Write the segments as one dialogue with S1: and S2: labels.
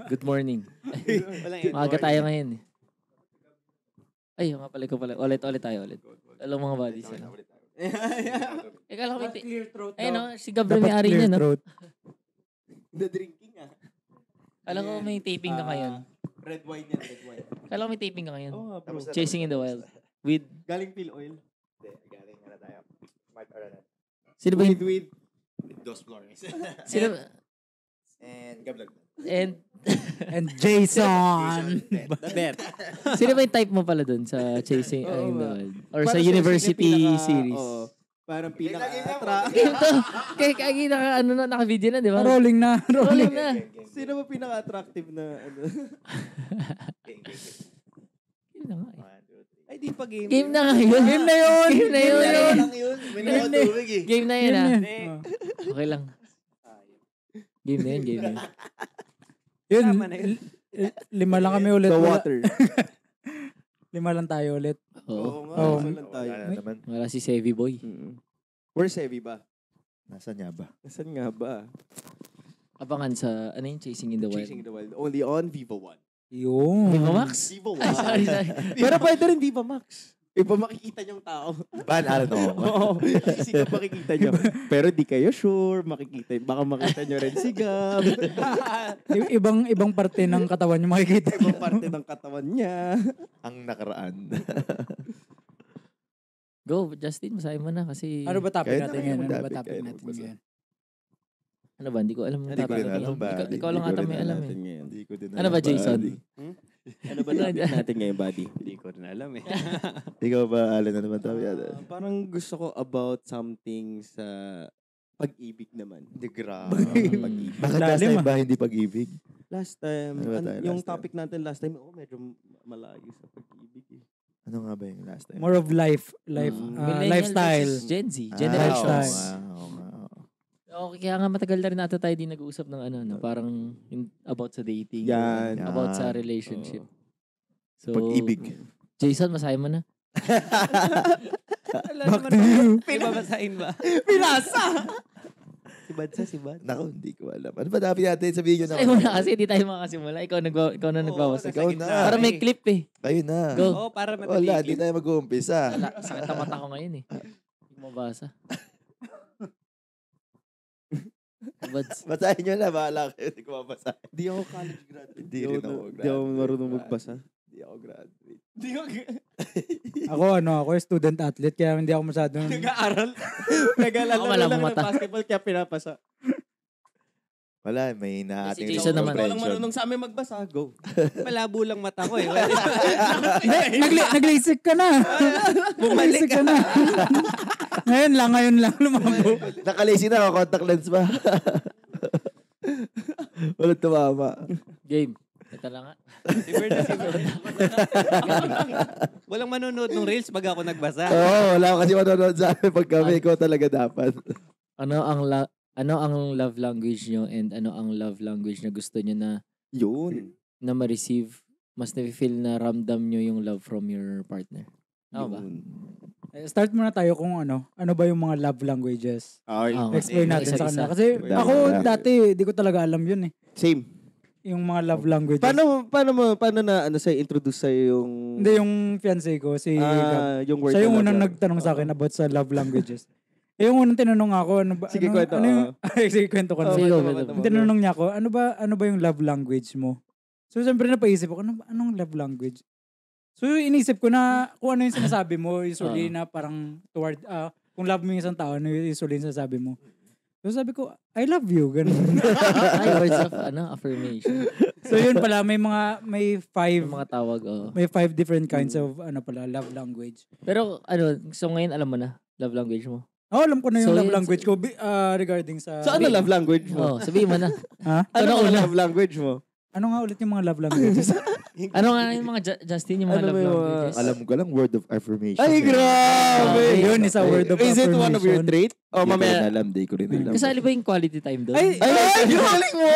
S1: Good morning. Maaga tayo ngayon eh. Ay, nga pala ko pala. Ulit tayo. Alam mga buddies. Kala ko may
S2: clear throat
S1: ayun no, si Gabriel may ari niya, no?
S3: The drinking
S1: Kala ko may taping ka ngayon.
S3: Red wine yan, red wine.
S1: Kala ko may taping ka ngayon.
S3: Oo nga, bro.
S1: Chasing in the Wild. With
S3: Galing Peel Oil.
S4: Hindi, galing na tayo. Smart Aranet.
S1: sino ba yung...
S3: With
S4: Dos Flores.
S1: Sino
S4: And Gablag.
S1: and
S2: Jason.
S3: the bet.
S1: sino ba yung type mo pala dun sa Chasing in the Wild? Or sa
S3: Para
S1: University
S3: pinaka-
S1: series?
S3: Oo. Parang
S4: Game na.
S1: Game to. Kaya naka-video na, di ba?
S2: Rolling na.
S1: Rolling na.
S3: Sino ba pinaka-attractive na ano?
S4: Game.
S1: Game na nga eh.
S4: 1, 2, 3.
S3: Ay, di pa game.
S1: Game na nga yun.
S2: Game na yun.
S1: Game na yun.
S4: lang yun. May nakatubig eh.
S1: Game na yun, ah.
S2: Yun.
S1: Okay lang. Game na yun.
S2: Yun.
S3: Tama na yun.
S2: 5 lang kami ulit.
S3: The
S2: Wala-
S3: water.
S2: 5 lang tayo ulit.
S1: Oo.
S3: nga.
S2: Oo.
S3: Wala tayo.
S4: Wala naman.
S1: Wala si Sevi Boy.
S3: Where's Heavy ba?
S4: Nasaan niya ba?
S3: Nasaan nga ba?
S1: Abangan sa, ano yung Chasing in the Wild?
S3: Chasing the Wild. Only on Viva 1.
S2: Yun.
S1: Viva Max?
S3: Viva 1.
S1: Ay, sorry.
S3: Pero pwede rin Viva Max. Iba makikita niyong tao.
S4: Ban,
S3: Oo. Sigap makikita niyo. Pero di kayo sure. Baka makita niyo rin si Gab.
S2: Ibang parte ng katawan yung makikita.
S3: Ibang parte ng katawan niya.
S4: Ang nakaraan.
S1: Go, Justin, masahin mo na kasi...
S2: Ano ba topic
S4: Kahit
S2: natin
S4: na
S2: ngayon?
S4: yung
S2: Ano ba
S4: topic,
S2: topic
S4: kahit
S2: natin
S4: magbasa.
S2: ngayon?
S1: Ano ba? Hindi ko alam yung
S4: Hindi ko
S1: topic
S4: rin
S1: natin.
S4: alam ba?
S1: Ikaw lang ata may alam eh.
S4: Hindi ko din
S1: Ano ba, Jason?
S3: Ano ba topic natin ngayon, buddy?
S5: Hindi ko rin alam eh.
S4: Ikaw ba, Alan, ano ba tabi?
S3: Parang gusto ko about something sa pag-ibig naman.
S4: Hindi, grabe.
S3: Pag-ibig.
S4: Bakit last
S2: Lalim,
S4: time ba hindi pag-ibig?
S3: Last time,
S4: Ano ba tayo
S3: yung
S4: last time?
S3: topic natin last time, medyo malayo sa pag-ibig eh.
S4: Ano nga ba yung last time?
S2: More of life.
S1: Millennial
S2: Lifestyle.
S1: versus Gen Z.
S4: Ah,
S1: Generations.
S4: oo nga.
S1: Okay, kaya nga matagal na rin ata tayo di nag-uusap ng ano, no? Parang about sa dating.
S3: Yan.
S1: About sa relationship. So,
S4: Pag-ibig.
S1: Jason, masahin mo na.
S2: Back to you.
S5: Ibabasahin ba?
S3: Pinasa! si Bad.
S4: Naku, hindi ko alam. Ano ba dapat natin? Sabihin nyo na.
S1: Ay, muna kasi hindi tayo makasimula. Ikaw na nagbabasa.
S4: Ikaw na.
S1: Para may clip eh.
S4: Kayo na.
S1: Go.
S5: Oo, para madali.
S4: Wala, hindi tayo mag-uumpisa.
S1: Wala, sakit na mata ko ngayon eh. Hindi mo mabasa. Buds.
S4: Basahin nyo na, bahala kayo. Hindi ko mabasahin.
S3: Di ako college graduate.
S4: Hindi rin ako
S3: Di ako marunong magbasa.
S4: Hindi ako graduate.
S3: Di ako
S2: Ako student athlete kaya hindi ako masyadong...
S3: nag-aaral. Nag-aalala
S1: Ako wala
S3: lang
S1: akong
S3: ng
S1: mata.
S3: basketball kaya pinapasa.
S4: Wala, may naating
S1: Si Jason naman.
S3: Ikaw lang marunong sa amin magbasa. Go.
S5: Malabo lang mata ko eh.
S2: Nag-LASIK ka na.
S5: Bumalik
S2: ka na. ngayon lang lumabo.
S4: Nakalazy na ako, contact lens ba? Walang tumama.
S1: Game. Ito lang nga.
S5: Si Bird. Walang manonood ng Reels pag ako nagbasa.
S4: Oo, wala ko kasi manonood sa amin pag kami. Ikaw talaga dapat.
S1: Ano ang love language nyo and ano ang love language na gusto nyo
S3: Yun.
S1: na ma-receive? Mas na-feel na ramdam nyo yung love from your partner. Tama ba?
S2: Start muna tayo kung ano ba yung mga love languages.
S3: Okay.
S1: Oo.
S2: Explain natin
S1: Isa-isa.
S2: sa kanila. Kasi
S3: Dami
S2: ako
S3: na.
S2: dati, di ko talaga alam yun eh.
S3: Same.
S2: Yung mga love languages.
S3: Paano na introduce sa'yo yung...
S2: Hindi, yung fiancé ko, si Gab.
S3: yung word
S2: Siya yung
S3: na
S2: unang
S3: love.
S2: nagtanong sa akin about sa love languages. Yung unang tinanong ako, ano ba?
S3: Sige,
S2: ano,
S3: kwento.
S2: Ano yung, sige, kwento ko na.
S1: Sige,
S3: kwento
S1: kwento
S3: mo.
S2: Yung tinanong niya ako, ano ba yung love language mo? So, siyempre napaisip ako, anong love language? So, inisip ko na kung ano yung sinasabi mo, usually na parang toward, kung love mo yung isang tao, ano yung usually yung sinasabi mo. So, sabi ko, I love you, ganun.
S1: Ay, words of affirmation.
S2: So, yun pala, may five,
S1: Yung mga tawag, oh.
S2: may 5 different kinds of, love language.
S1: Pero, so ngayon alam mo na, love language mo?
S2: Oh, alam ko na yung
S1: So,
S2: love
S1: yun-
S2: language ko regarding sa...
S3: So, ano love language mo?
S1: Oh, sabihin mo na.
S2: Ha?
S3: Ano ang love language mo?
S2: Ano nga ulit yung mga love languages?
S1: Ano nga yung mga Justin, yung mga
S3: Ano
S1: love
S3: ba yung,
S1: languages?
S4: Alam ko lang, word of affirmation.
S3: Ay, grabe!
S2: Yun, isa word of
S3: Is it one of your
S2: affirmation.
S3: trait? Oh, mamaya.
S4: Di ko rin alam.
S1: Kasali ba yung quality time doon?
S2: Ay,
S4: Yung galing mo!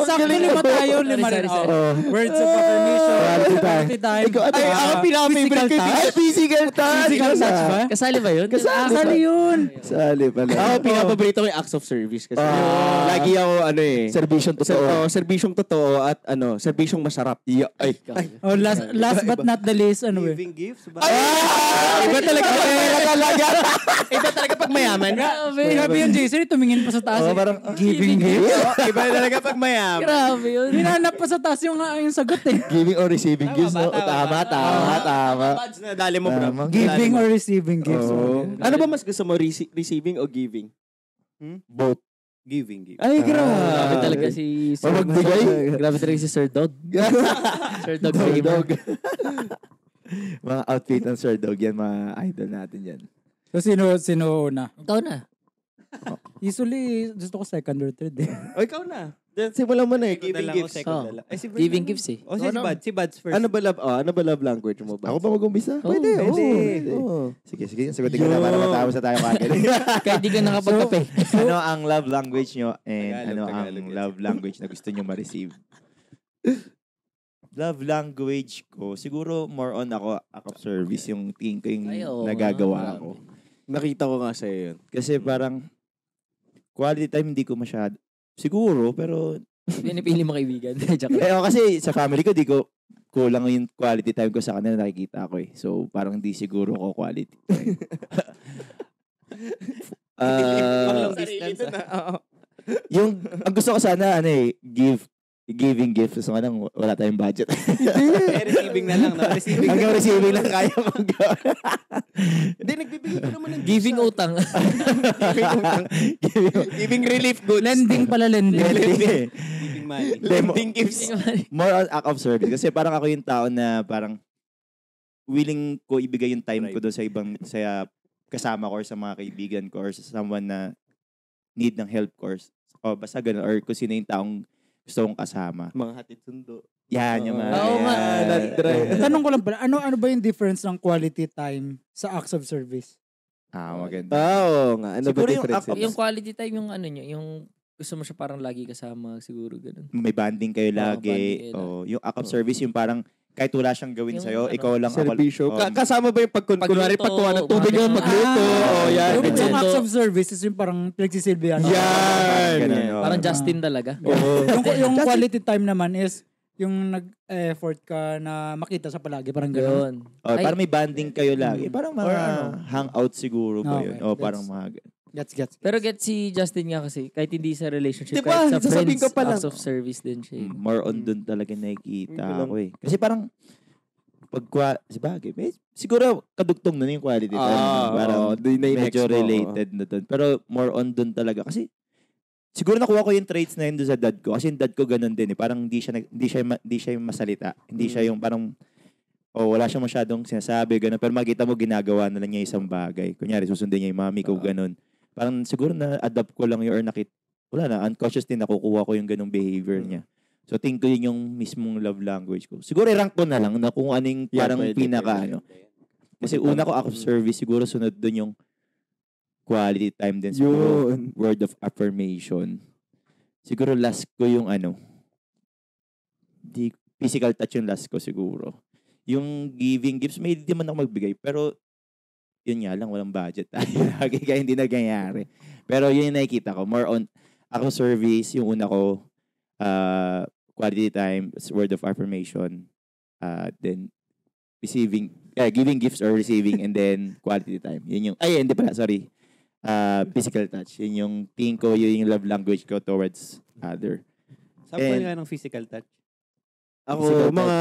S2: sakto lima tayo. Lima rin.
S1: Sorry.
S2: Words of affirmation.
S4: Quality time.
S2: Quality time.
S4: Ikaw, ano?
S3: Ay, ako pinaka-favorite ko.
S4: Ay, physical touch!
S2: Physical touch ba?
S1: Kasali ba yun?
S2: Kasali yun.
S4: Sali pala.
S3: Ako, pinaka-paborito ko yung acts of service. Kasi lagi ako,
S4: Serbisyong totoo.
S3: serbisyong totoo at serbisyong masarap. Ay.
S2: Oh, last but not the least, ano eh.
S5: Giving gifts ba?
S3: Iba talaga. Iba talaga pag mayaman.
S2: Grabe yun, Jason. Tumingin pa sa taas.
S4: Oh, parang,
S2: Giving gifts.
S3: Iba talaga pag mayaman.
S1: Grabe yun.
S2: Hinanap pa sa taas yung sagot eh.
S4: giving or receiving gifts, no?
S5: tama,
S4: Tama.
S3: Pads na dali mo, bro.
S4: Tama.
S2: Giving or receiving gifts.
S4: Oo.
S3: Ano ba mas gusto mo? Receiving o giving?
S4: Both.
S5: Giving.
S3: Ay,
S1: Grabe talaga si Sir
S4: Magbigay.
S1: Grabe talaga si Sir Dog. Sir Dog
S4: Sir
S1: Gamer.
S4: Dog. Mga outfit ng Sir Dog, yan, mga idol natin yan.
S2: So, sino una?
S1: Ikaw na.
S2: Usually, gusto ko second or third eh.
S3: O, ikaw na. Simulan mo na eh.
S5: Giving
S3: Giving
S5: gifts.
S3: gifts.
S1: Oh.
S5: Si Bert
S1: Giving
S5: na.
S1: gifts eh.
S5: O, si Bad. Si Bad's first.
S3: Ano ba love language mo ba?
S4: Ako ba mag-umpisa?
S1: Oh,
S4: Pwede.
S3: pwede.
S4: Oo. Sige, sagutin ko na para matapos na tayo kagad.
S1: Kahit di ka nakapagkape.
S4: Ano ang love language nyo and
S3: Tagalog,
S4: ano ang
S3: Tagalog yan.
S4: love language na gusto nyo ma-receive? Love language ko, siguro more on ako of service, yung tingin ko yung
S1: Ay, oo,
S4: nagagawa
S1: nga.
S4: ko.
S3: Nakita ko nga sa'yo yun.
S4: Kasi parang quality time hindi ko masyado. Siguro, pero
S1: Pinipili mo kaibigan. Joke lang.
S4: kasi sa family ko, di ko kulang yung quality time ko sa kanila, nakikita ko eh. So, parang di siguro ko quality time.
S5: Long distance.
S4: Yung, ang gusto ko sana, giving gifts. So, wala tayong budget.
S5: Receiving na lang. No? Receiving.
S4: Hanggang receiving lang kaya kong gawin.
S3: Hindi, nagbibigay ko naman ng
S1: Giving utang.
S3: Giving relief goods.
S2: Lending pala, lending.
S5: Giving money.
S3: Lending gifts.
S4: More on act of service. Kasi parang ako yung tao na parang willing ko ibigay yung time ko doon sa kasama ko or sa mga kaibigan ko or sa someone na need ng help ko or basta ganun or kung sino yung taong gusto kong kasama.
S3: Mga hatid sundo.
S4: Yan, yung mga...
S1: Oo nga.
S2: Tanong ko lang pala, ano ba yung difference ng quality time sa acts of service?
S4: maganda.
S3: Oo nga. Ano
S4: Siguro
S3: ba
S4: yung
S3: difference?
S4: act of-
S1: Yung quality time, yung ano nyo, yung gusto mo siya parang lagi kasama, siguro ganun.
S4: May banding kayo lagi.
S1: banding kayo
S4: Oh, yung act of service, yung parang kahit wala siyang gawin
S1: Yung
S4: sa'yo,
S1: ano,
S4: ikaw lang
S3: Servisyo.
S4: Oh,
S3: Kasama ba yung kunwari pagkuha ng tubig
S1: mga
S3: yung
S1: ganun.
S3: magluto? Oh, yan.
S2: Yung
S1: ganyan.
S2: acts of service is yung parang pinagsisilbihan.
S3: Yan.
S4: ganun, oh.
S1: Parang Justin talaga.
S2: Yung quality time naman is yung nag-effort ka na makita sa palagi. Parang gano'n.
S1: Yun.
S4: Oh,
S1: Ay,
S4: parang may banding kayo lagi. Parang mga
S2: Or ano?
S4: hangout siguro ba yun?
S2: Okay,
S4: O parang
S2: that's-
S4: mga...
S2: Gets.
S1: pero get si Justin nga kasi, kahit hindi sa relationship,
S3: Diba?
S1: kahit sa
S3: Sasabihin
S1: friends,
S3: ko pa lang.
S1: acts of service din siya.
S4: More on dun talaga nakikita
S3: Yun
S4: ako eh. Kasi parang sabagay, siguro kadugtong nun yung quality time. Parang medyo related na dun. Pero more on dun talaga. Kasi siguro nakuha ko yung traits na yun dun sa dad ko. Kasi yung dad ko ganun din eh. Parang hindi siya yung masalita. Hindi siya yung parang wala siyang masyadong sinasabi, ganun. Pero makita mo, ginagawa na lang niya isang bagay. Kunyari, susundin niya yung mami ko, ganun. Parang siguro na-adapt ko lang yun or wala na, unconsciously nakukuha ko yung ganung behavior niya. So, tingin ko yun yung mismong love language ko. Siguro, i-rank ko na lang na kung anong parang pinaka. Kasi una ko, act of service, siguro sunod dun yung quality time din. Siguro, word of affirmation. Siguro, last ko yung physical touch yung last ko siguro. Yung giving gifts, may hindi man ako magbigay. Pero, yun nga lang, walang budget. Kaya hindi nagyayari. Pero yun yung nakikita ko. More on, ako service, yung una ko, quality time, word of affirmation, then giving gifts or receiving, and then quality time. Yun yung, hindi pala, sorry. Physical touch. Yun yung tingin ko, yun yung love language ko towards other.
S5: Sample nga ng physical touch.
S3: Ako, mga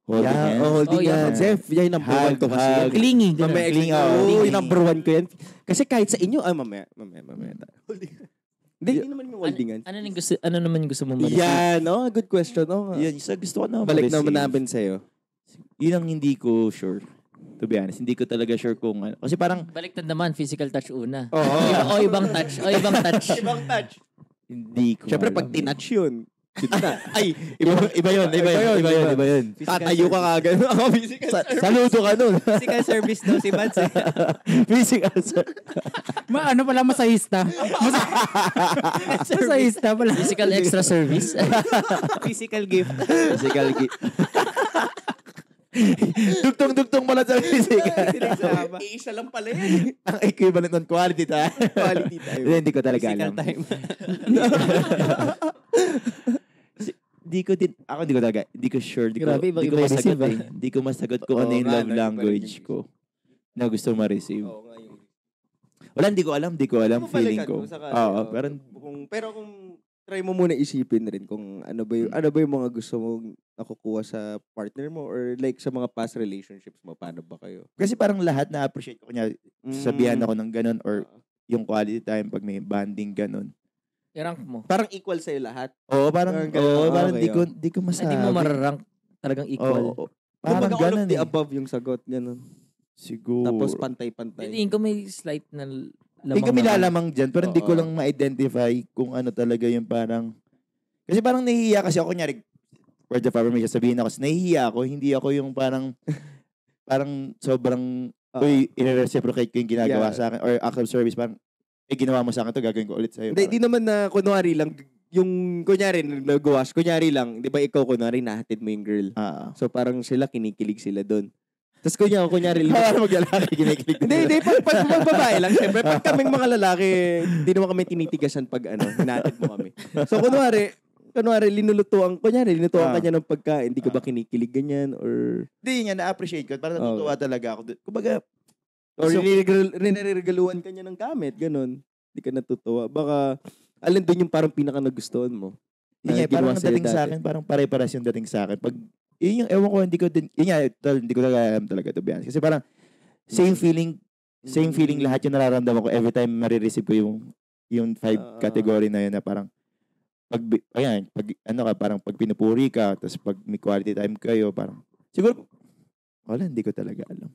S4: Holding hands.
S3: holding
S1: Oh, yeah.
S3: hands. Jeff, yan yung number one ko kasi.
S4: Hug.
S1: Clingy.
S3: Mamaya,
S4: Clingy.
S3: yung number one ko yan. Kasi kahit sa inyo, mamaya. Hindi naman yung holding hands.
S1: Ano naman yung gusto mo ma-receive?
S3: Yan, good question.
S4: Yun, isa gusto ko na
S3: Balik
S4: ma-receive.
S3: naman namin sa'yo.
S4: Yun ang hindi ko sure. To be honest, hindi ko talaga sure kung ano. Kasi parang,
S1: Baliktad naman, physical touch una.
S3: Oo.
S1: Ibang touch.
S3: Ibang touch.
S4: hindi ko
S3: Siyempre,
S4: alam.
S3: pag tinatch yun,
S4: Ay, iba yun. Tatayo ka kagad. Ako, physical service. Saludo ka nun.
S5: Physical service daw si Mads eh.
S4: Physical service.
S2: Ano pala, masahista. Masahista pala.
S1: Physical extra service.
S5: Physical gift.
S4: Physical gift. Dugtong-dugtong pala sa physical.
S3: Isa lang pala yan.
S4: Ang equivalent ng quality time.
S3: Quality time.
S4: Hindi ko talaga
S5: Physical
S4: alam.
S5: time.
S4: Hindi ko sure.
S1: Grabe, ibang-iba yung
S4: masagot
S1: receive,
S4: eh. Hindi ko masagot kung ano yung love language ko na gusto ma-receive.
S3: Oo nga yun.
S4: Wala, hindi ko alam. Feeling ko. Oo,
S3: Pero kung try mo muna isipin rin kung ano ba yung mga gusto mong nakukuha sa partner mo or like sa mga past relationships mo, paano ba kayo?
S4: kasi parang lahat na-appreciate ko. Kanya, sabihan ako ng ganun or yung quality time pag may banding ganun.
S1: I-rank mo.
S3: Parang equal sa'yo lahat.
S4: Oo, parang
S3: Okay,
S4: di ko masabi.
S1: Hindi mo mararank talagang equal.
S4: Oo, parang
S3: Kumbaga all
S4: ganun
S3: of the
S4: eh.
S3: above yung sagot, ganun.
S4: Siguro.
S3: Tapos pantay-pantay.
S1: Tingin ko may slight na lamang.
S4: Hindi kami lalamang dyan, pero hindi ko
S3: Oo.
S4: lang ma-identify kung ano talaga yung parang... Kasi parang nahihiya kasi ako, kunyari, word of affirmation, sabihin ako, nahihiya ako, hindi ako yung parang sobrang, uy, i-reciprocate ko yung ginagawa sa akin, or act of service, parang, ginawa mo sa akin to, gagawin ko ulit sa'yo.
S3: Hindi naman na kunwari lang, yung kunyari, nag-wash, kunyari lang, di ba ikaw kunwari, nahatid mo yung girl. So parang sila, kinikilig sila doon. Tapos kunyari,
S4: Parang maglalaki, kinikilig.
S3: Hindi, pag babae lang, syempre, pag kaming mga lalaki, hindi naman kami tinitigasan pag hinatid mo kami. So kunwari, linutuan ka niya ng pagkain, hindi ka ba kinikilig ganyan, or...
S4: Hindi nga, na-appreciate ko, parang natutuwa talaga ako. Kumbaga,
S3: Or rinirigaluan ka niya ng gamit, ganun. Hindi ka natutuwa. Baka, alin doon yung parang pinaka nagustuhan mo?
S4: yun nga, parang ang dating sa akin, parang pare-paras yung dating sa akin. Pag, yun yung, ewan ko, hindi ko talaga alam talaga, to be honest. Kasi parang, same feeling lahat yung nararamdaman ko every time marireceive ko yung 5 category na yun na parang, parang pag pinupuri ka, tapos pag may quality time kayo, parang, siguro, wala, hindi ko talaga alam.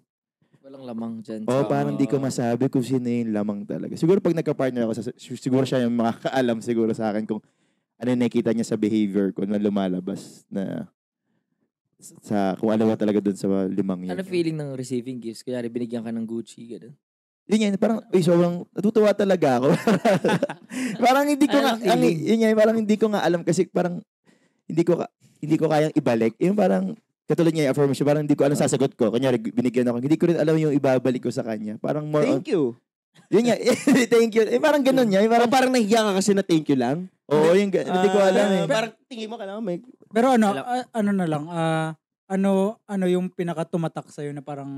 S1: Walang lamang dyan.
S4: Parang hindi ko masabi kung sino yung lamang talaga. Siguro pag nagka-partner ako, siguro siya yung makakaalam siguro sa akin kung ano yung nakita niya sa behavior ko na lumalabas na kung ano ba talaga dun sa 5 yun.
S1: Ano feeling ng receiving gifts? Kunyari, binigyan ka ng Gucci, gano'n.
S4: Yun yan, parang, sobrang natutuwa talaga ako. Parang hindi ko parang hindi ko nga alam kasi parang hindi ko kayang ibalik. Yung parang, katulad niya yung affirmation, parang hindi ko alam sasagot ko. Kanyari, binigyan ako. Hindi ko rin alam yung ibabalik ko sa kanya. Parang more
S3: Thank you.
S4: Yun nga, thank you. Parang ganun niya.
S3: Parang nahiya ka kasi na thank you lang.
S4: Oo, hindi ko alam eh.
S3: Parang tingin mo ka lang, may...
S2: Pero ano na lang, ano yung pinaka-tumatak sa'yo na parang,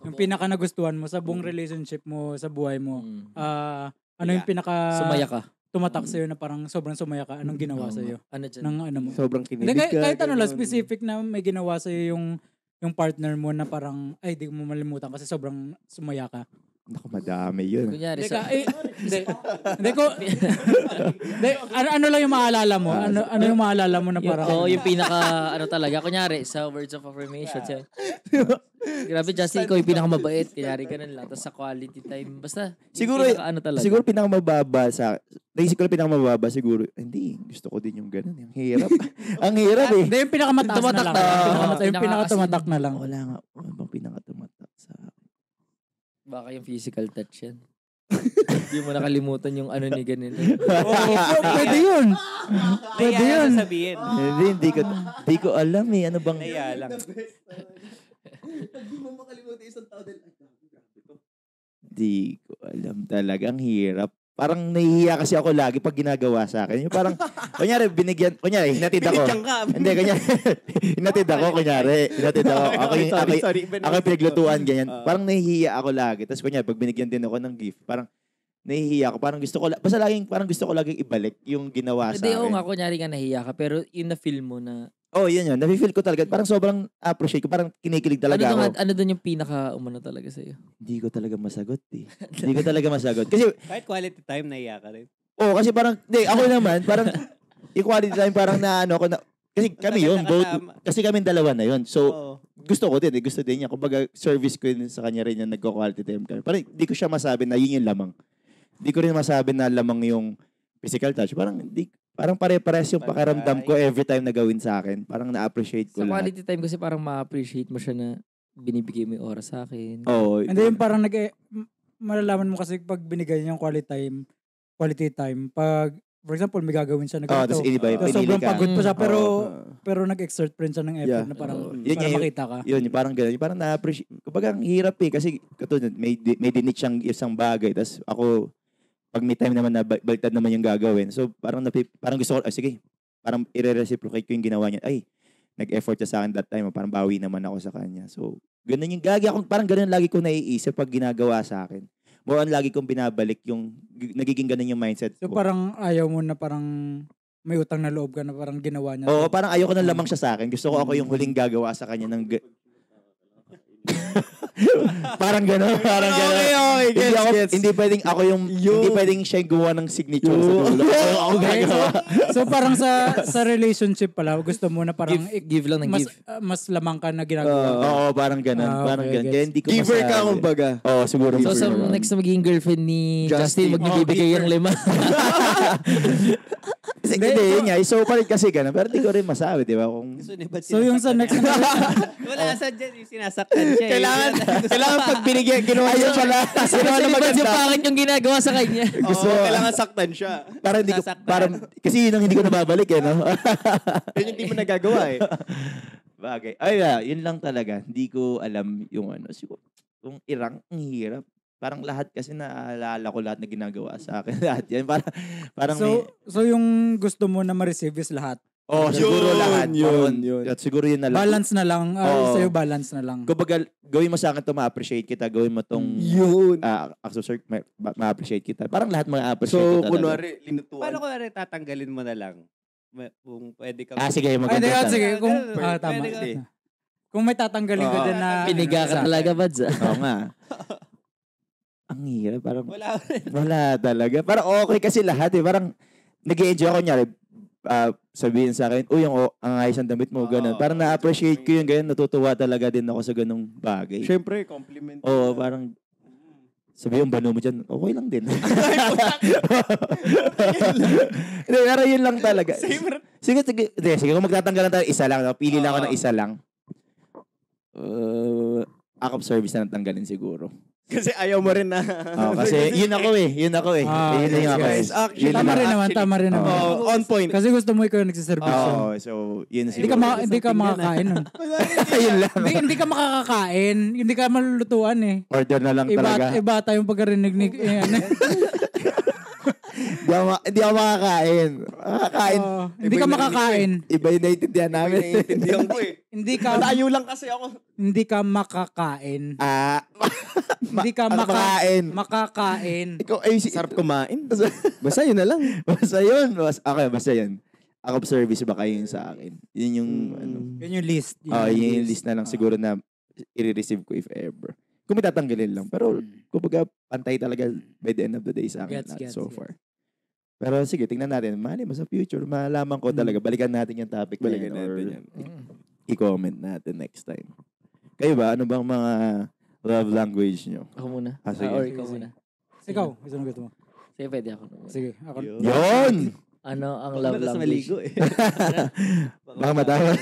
S2: yung pinaka-nagustuhan mo sa buong relationship mo, sa buhay mo, ano yung
S1: Sumaya ka.
S2: tumatak sa'yo na parang sobrang sumaya ka, anong ginawa sa'yo?
S1: Ano dyan?
S2: Ng ano mo?
S3: Sobrang
S2: Hindi,
S3: kinilig ka.
S2: kahit ano lang,
S3: ganun.
S2: specific na may ginawa sa'yo yung partner mo na parang, ay, di mo malimutan kasi sobrang sumaya ka.
S4: Naku, madami yun.
S1: Kunyari,
S2: ano lang yung maalala mo? Ano yung maalala mo na parang...
S1: yung pinaka, talaga. Kunyari, sa words of affirmation. Grabe, Justin, ikaw yung pinakamabait. Kunyari, ganun lang. Tapos sa quality time. Basta,
S4: Siguro,
S1: talaga.
S4: siguro pinakamababa naisip ko na pinakamababa siguro, hindi, gusto ko din yung ganun. Ang hirap. Ang hirap eh.
S2: Hindi, yung pinakamataas na lang. Yung pinakatumatak na lang.
S4: Wala nga. Ano bang pinakatumatak sa akin?
S1: Baka yung physical touch yan. Hindi mo nakalimutan yung ano ni ganito.
S2: Pwede yun. Pwede yun.
S5: Sabihin.
S4: Hindi ko alam eh. Ano bang...
S5: Naya lang.
S3: Hindi mo makalimutan isang tao dahil,
S4: Hindi ko alam talaga. Ang hirap. Parang nahihiya kasi ako lagi pag ginagawa sa akin. Yung parang, kunyari, hinatid ako. Hindi, hinatid ako, kunyari. Hinatid ako. Ako yung pinaglutuan, ganyan. Parang nahihiya ako lagi. Tapos kunyari, pag binigyan din ako ng gift, parang nahihiya ako. Parang gusto ko laging ibalik yung ginawa sa
S1: Hindi,
S4: akin.
S1: nga, kunyari nga nahiya ka, pero yun na-feel mo na...
S4: Yun. Nafe-feel ko talaga. Parang sobrang appreciate ko. Parang kinikilig talaga ako.
S1: Ano doon yung pinaka-umano talaga sa'yo?
S4: Hindi ko talaga masagot eh. Hindi ko talaga masagot. Kasi,
S5: Kahit quality time, naiya ka rin.
S4: kasi parang, ako naman, parang, equality time, parang naano ko na, kasi kami yun, kasi kami dalawa na yun. So, gusto ko din, gusto din niya. Kumbaga, service ko yun sa kanya rin yung nagko-quality time kami. Parang, hindi ko siya masabi na yun yung lamang. Hindi ko rin masabi na lamang yung physical touch. Parang, parang pare-pares yung pakiramdam ko every time na gawin sa akin. Parang na-appreciate ko
S1: Sa
S4: lahat.
S1: quality time kasi parang ma-appreciate mo siya na binibigay mo yung oras sa akin.
S4: Oo.
S2: Hindi yung parang malalaman mo kasi pag binigay niya yung quality time, pag, for example, may gagawin siya na
S4: Oo,
S2: ganito.
S4: tapos iba
S2: Tapos
S4: pinili
S2: sobrang
S4: ka.
S2: pagod pa siya,
S3: Oo.
S2: pero nag-exert pa rin siya ng effort
S3: Yeah.
S2: na parang
S4: Yun
S2: para
S4: nga,
S2: makita ka.
S4: Yun, yung parang gano'n. Yung parang na-appreciate. Kumbaga, ang hirap eh. Kasi, katulad, may dinit siyang isang bagay. Tapos ako, pag may time naman na baliktad naman yung gagawin. So, parang gusto ko, sige, parang i-reciprocate ko yung ginawa niya. Ay, nag-effort siya sa akin that time. Parang bawi naman ako sa kanya. So, ganun yung gagi ako. Parang ganun lagi ko naiisip pag ginagawa sa akin. More on lagi kong binabalik yung, nagiging ganun yung mindset
S2: So
S4: ko.
S2: parang ayaw mo na parang may utang na loob ka na parang ginawa niya.
S4: Oo, parang ayoko na lamang siya sa akin. Gusto ko ako yung huling gagawa sa kanya ng parang gano'n, parang gano'n.
S3: Okay,
S4: Hindi pwedeng ako hindi pwedeng siya yung gumawa ng signature sa dulo. Ako
S2: Okay,
S4: gagawa.
S2: so parang sa relationship pala, gusto mo na parang
S1: Give lang ng
S2: mas
S1: give.
S2: mas lamang ka na ginagawa.
S4: Oo, parang gano'n.
S2: Ah,
S4: Parang
S2: okay,
S4: gano'n.
S2: gets.
S4: Kaya hindi ko
S3: Giver ka,
S4: masabi.
S3: kumbaga.
S4: Oo, siguro.
S1: So, sa
S4: giver.
S1: next na magiging girlfriend ni Justin,
S3: Justin.
S1: magbibigay yung 5.
S4: Kasi, hindi, yun nga. So, parang kasi gano'n. Pero hindi ko rin masabi, di ba? Kung
S5: Gusto ni ba't
S2: So yung sa next na
S5: Wala sa dyan, yung sinasaktan siya.
S3: Kailangan pag binigyan, ginawa niya pala.
S1: Kasi yung pangit yung ginagawa sa kanya.
S3: Gusto, kailangan saktan siya.
S4: parang hindi ko,
S5: Sasaktan.
S4: parang, kasi yun ang hindi ko nababalik eh, no?
S3: Yun yung hindi mo nagagawa eh.
S4: Bagay. Yun lang talaga. Hindi ko alam yung ano. Siguro, yung irang, ang hirap. Parang lahat kasi naalala ko lahat na ginagawa sa akin. Lahat yan. Parang
S2: so yung gusto mo na ma-receive is lahat.
S4: siguro
S3: Yun,
S4: lahat.
S3: yun.
S4: At siguro yun na lang.
S2: Balance na lang.
S4: Oo.
S2: Sa'yo balance na lang.
S4: Kumbaga, gawin mo sa akin to ma-appreciate kita. Gawin mo tong
S3: Yun.
S4: ma-appreciate kita. Parang lahat ma-appreciate
S3: So,
S4: kita.
S3: kunwari, linutuan.
S5: Paano ko na rin tatanggalin mo na lang? Kung pwede ka.
S4: Sige,
S2: Ay,
S4: maganda.
S2: hindi,
S4: tanong.
S2: sige. Kung,
S5: Pwede
S2: tama.
S5: ka.
S2: Kung may tatanggalin ko dyan na...
S1: Piniga ka talaga, Bads.
S4: Oo nga. Ang hirap. Parang
S5: Wala rin.
S4: wala talaga. Parang okay kasi lahat eh. Parang nag-enjoy ako nyari. Sabihin sa akin, uy, ang ayos ang damit mo, ganun. Parang na-appreciate ko yung ganun. Natutuwa talaga din ako sa ganung bagay.
S3: Siyempre, compliment.
S4: Oo, parang sabi yung bano mo dyan, okay lang din. Hindi, pero yun lang talaga. Sige, kung magtatanggalan tayo, isa lang. Pili lang ako ng isa lang. Act of service na natanggalin siguro.
S3: Kasi ayaw mo rin na.
S4: Kasi yun ako eh. Yun ako eh. Yun na yung ako eh.
S3: Guys, actually,
S2: Tama rin naman, tama rin naman.
S3: On point.
S2: Kasi gusto mo ikaw yung nagsiservisyon.
S4: Oo, so yun
S2: Hindi
S4: siguro.
S2: hindi ka makakain nun.
S4: Yun lang.
S2: Hindi ka makakakain. Hindi ka malulutuan eh.
S4: Order na lang talaga.
S2: Iba tayong pagkarinig ni...
S4: Hindi ako makakain. Makakain.
S2: Hindi ka makakain.
S4: Iba yung naiintindihan namin.
S3: Naiintindihan ko eh.
S2: Hindi ka
S3: Malayo lang kasi ako.
S2: hindi ka makakain. Hindi ka
S4: makakain.
S2: makakain.
S4: Ikaw ay
S3: Sarap kumain. Basta yun na lang.
S4: Basta yun. Okay, basta yun. Act of service ba kayo yung sa akin? Yun yung ano.
S2: Yun yung list.
S4: Yun yung list na lang siguro na i-receive ko if ever. Kung may tatanggalin lang. Pero kumbaga pantay talaga by the end of the day sa akin
S2: Gets,
S4: so
S2: gets.
S4: far. Pero sige, tingnan natin. Mali mo sa future, malaman ko talaga. Balikan natin yung topic na
S3: Balikan
S4: yun
S3: natin
S4: or
S3: yan.
S4: i-comment natin next time. Kayo ba? Ano bang mga love language nyo?
S1: Ako muna.
S4: Sige.
S1: Or ikaw muna.
S2: Ikaw, gusto mo.
S1: Sige, pwede ako.
S2: Sige, ako.
S4: Yun!
S1: Ano ang love
S5: Madalas
S1: language?
S5: maligo eh.
S4: Baka matama.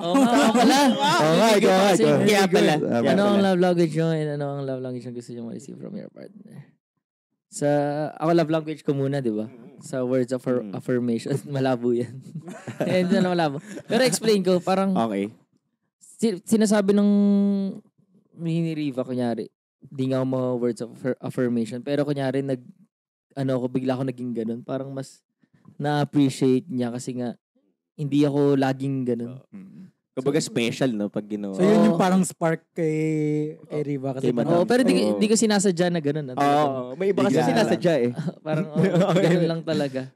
S1: Oo nga, ako pala.
S4: Oo nga, ikaw nga.
S1: Kasi-
S3: Kaya pala.
S1: Ano ang love language nyo and ano ang love language na gusto nyo ma-receive from your partner? Ako love language ko muna, di ba? Sa words of affirmation. Malabo yan. Hindi na malabo. Pero explain ko, parang
S3: Okay.
S1: sinasabi ng ni Riva, kunyari, di nga ako mga words of affirmation. Pero kunyari, bigla ako naging ganun. Parang mas na-appreciate niya kasi nga, hindi ako laging ganun.
S3: Kumbaga special, no? Pag ginawa.
S2: So yun yung parang spark kay Riva kasi
S3: Kay Madam.
S1: Oo, pero di ko sinasadya na ganun.
S3: Oo. May iba kasi
S4: Bigla
S3: sinasadya eh.
S1: Parang ganun lang talaga.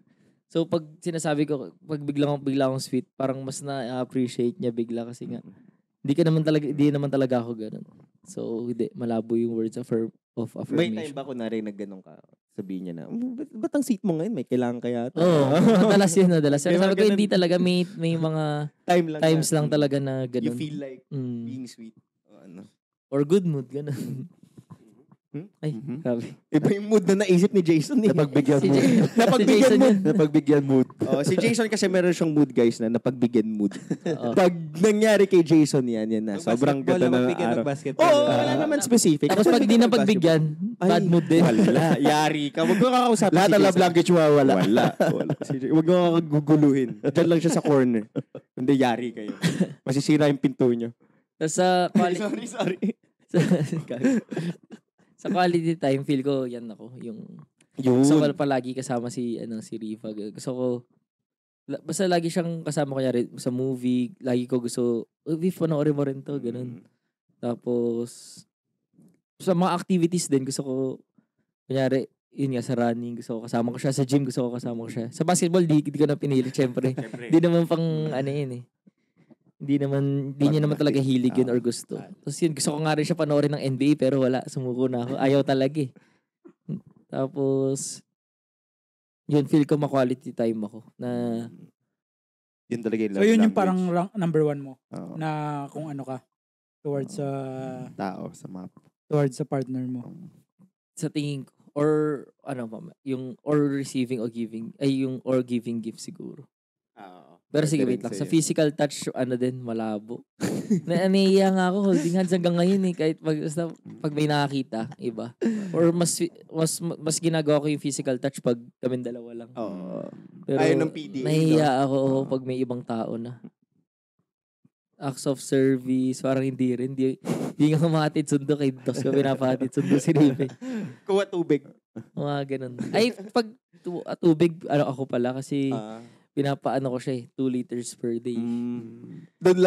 S1: So pag sinasabi ko, pag bigla akong sweet, parang mas na-appreciate niya bigla kasi nga, hindi naman talaga ako ganun. So hindi, malabo yung words of
S3: May
S1: affirmation.
S3: time ba kunwari na ganun ka? Sabihin niya na, ba't ang seat mo ngayon? May kailangan kaya?
S1: Oo, madalas yun. Pero
S3: May
S1: sabi
S3: mga
S1: ko,
S3: ganun.
S1: hindi talaga. May mga times lang talaga na
S3: You
S1: ganun.
S3: feel like
S1: Mm.
S3: being sweet. O ano.
S1: Or good mood, ganun. Ay,
S3: Mhm.
S1: grabe.
S3: Iba yung mood na naisip ni Jason. Eh.
S4: Napagbigyan
S1: Si
S4: mood.
S1: Jason
S3: Napagbigyan mood.
S1: yun.
S4: Napagbigyan mood.
S3: Oh, si Jason kasi meron siyang mood guys na napagbigyan mood.
S1: Oo.
S3: Pag nangyari kay Jason yan na. Sobrang ganda na araw.
S5: Basketball.
S3: Oo, wala naman specific.
S1: Tapos pag di na pagbigyan, bad mood din.
S3: Wala. Yari ka. Huwag mo kakausapin
S4: Lahat ng love language mo wala.
S3: Wala. Huwag mo kakaguguluhin. Diyan lang siya sa corner. Hindi, yari kayo. Masisira yung pinto nyo.
S1: Tapos sa quality,
S3: Sorry.
S1: sa quality time, feel ko, yan ako. Yung
S3: Yun.
S1: gusto ko palagi kasama si Riva. Gusto ko, basta lagi siyang kasama ko sa movie. Lagi ko gusto, Viv, panoorin mo rin to. Ganun. Tapos, sa mga activities din, gusto ko, kunyari, yun nga, sa running, gusto ko kasama ko siya. Sa gym, gusto ko kasama ko siya. Sa basketball, di ko na pinili, syempre. Di naman pang, yun eh. Hindi niya naman talaga hilig yun or gusto. Tapos yun, gusto ko nga rin siya panoorin ng NBA, pero wala, sumuko na ako. Ayaw talaga eh. Tapos, yun, feel ko ma-quality time ako. Na,
S4: Yun talaga yung
S2: So
S4: love
S2: yun yung
S4: language.
S2: parang number 1 mo
S4: Oo.
S2: na kung ano ka towards sa
S4: Tao sa map.
S2: towards sa partner mo.
S1: sa tingin ko, or, yung, or receiving or giving, or giving gift siguro. Pero sige, wait lang. Sa physical touch, din, malabo. Naiiya nga ako, holding hands hanggang ngayon eh. Kahit pag may nakakita, iba. Or mas ginagawa ko yung physical touch pag kami dalawa lang.
S3: Oo.
S1: Pero
S3: Ayaw ng PDA,
S1: nahihiya ako pag may ibang tao na. Acts of service, parang hindi rin. Hindi nga mahatid sundo kay Dos ko pinapahatid sundo si Rive.
S3: Kuha tubig.
S1: Mga ganun. Ay, pag tubig, ako pala kasi pinapaano ko siya 2 liters per day. Doon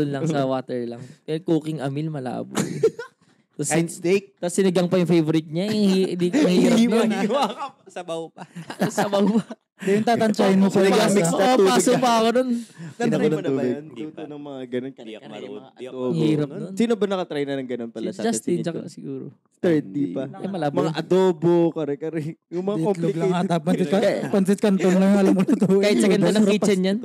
S1: lang sa water lang. Pero cooking a meal, malabo. Tapos
S3: Steak.
S1: sinigang pa yung favorite niya. Hindi ko mahirap yun.
S5: Sabaw pa.
S1: Sabaw pa.
S2: Hindi yung tatantsahin mo pa yung
S3: Sinigang mix
S2: lasa.
S3: na tubig.
S1: Paso pa ako nun.
S3: Natry mo na ba
S4: tubig.
S3: yan? Luto ng mga ganun.
S5: Hindi ako marunong. Di ako
S1: Ang hirap nun.
S3: Sino ba nakatry na ng ganun pala
S1: Si
S3: sa atin?
S1: Justin, tsaka siguro.
S3: Third, di pa.
S1: Eh, malabo.
S3: Mga adobo, kare-kare. Yung mga
S2: Itlog lang
S3: complicated.
S2: ata. Pansit canton lang yung alam mo lutuin.
S1: Kahit sa ganda ng kitchen yan.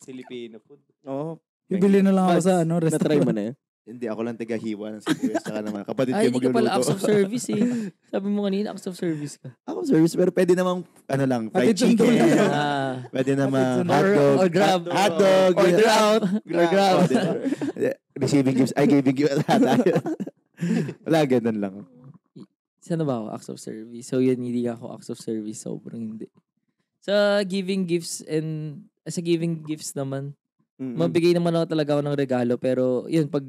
S5: Filipino food.
S3: Oo.
S2: Bibili na lang ako sa
S3: Natry
S2: restaurant.
S3: mo na yan?
S4: Hindi, ako lang taga-hiwa ng CQS. Tsaka naman, kapatid
S1: Ay,
S4: ko
S1: hindi ka pala acts
S4: magluluto.
S1: of service eh. Sabi mo kanina, acts of service ka.
S4: Ako service, pero pwede namang, fried
S2: Hatid sundo
S4: chicken.
S2: lang.
S4: Pwede namang
S2: sundo.
S4: hotdog.
S1: Or grab.
S4: Hotdog.
S1: Order out. Or grab.
S4: Receiving gifts. Ay, giving gifts. Wala, ganun lang.
S1: Saan ba ako? Acts of service. So yun, hindi ako acts of service. Sobrang hindi. Sa giving gifts naman, mabigay naman ako talaga ako ng regalo. Pero yun, pag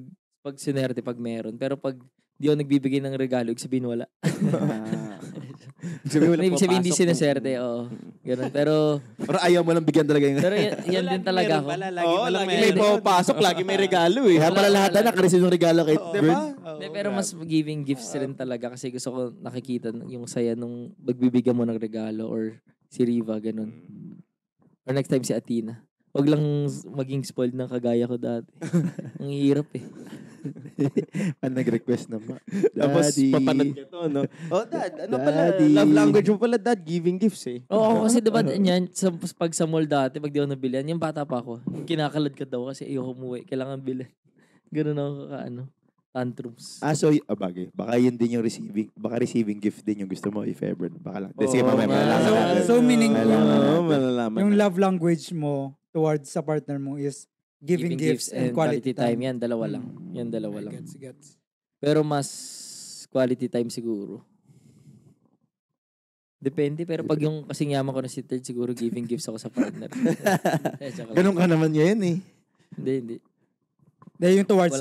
S1: sinerte, pag meron. Pero pag di ako nagbibigay ng regalo, ibig sabihin wala. Ibig sabihin hindi sineserte. Oo. Ganun. Pero
S4: Ayaw mo lang bigyan talaga yung...
S1: pero yan din talaga ako.
S5: Lagi
S3: Oo,
S5: walang
S3: lagi may pumapasok, lagi may regalo eh.
S4: Kaya pala lahat na nakareceive ng regalo kay
S3: Diba?
S1: Hindi, pero mas giving gifts rin talaga kasi gusto ko nakikita yung saya nung magbibigyan mo ng regalo or si Riva, ganun. Or next time si Athena. Wag lang maging spoiled ng kagaya ko dati. Ang hirap eh.
S4: Nag-request naman.
S3: Tapos papanood ka to, no? Oh, dad, ano pala? Love language mo pala, dad, giving gifts eh.
S1: Oo, kasi diba yan, pag sa mall dati, pag di ako nabilihan, yung bata pa ako, kinakalad ka daw kasi ayoko umuwi, kailangan bilhin. Ganun ako tantrums.
S4: So, bagay. Baka yun din yung receiving gift din yung gusto mo if ever. Baka lang. Sige,
S3: Oo,
S4: mamaya.
S3: malalaman natin.
S2: So meaning
S3: Oo, malalaman.
S2: yung love language mo towards sa partner mo is giving gifts and quality time.
S1: Yan, dalawa lang. Yan, dalawa lang.
S2: Gets.
S1: Pero mas quality time siguro. Depende, pero pag yung kasing yaman ko na si third, siguro giving gifts ako sa partner.
S4: Ganun ka naman ngayon eh.
S1: Hindi.
S2: Dahil yung
S1: Wala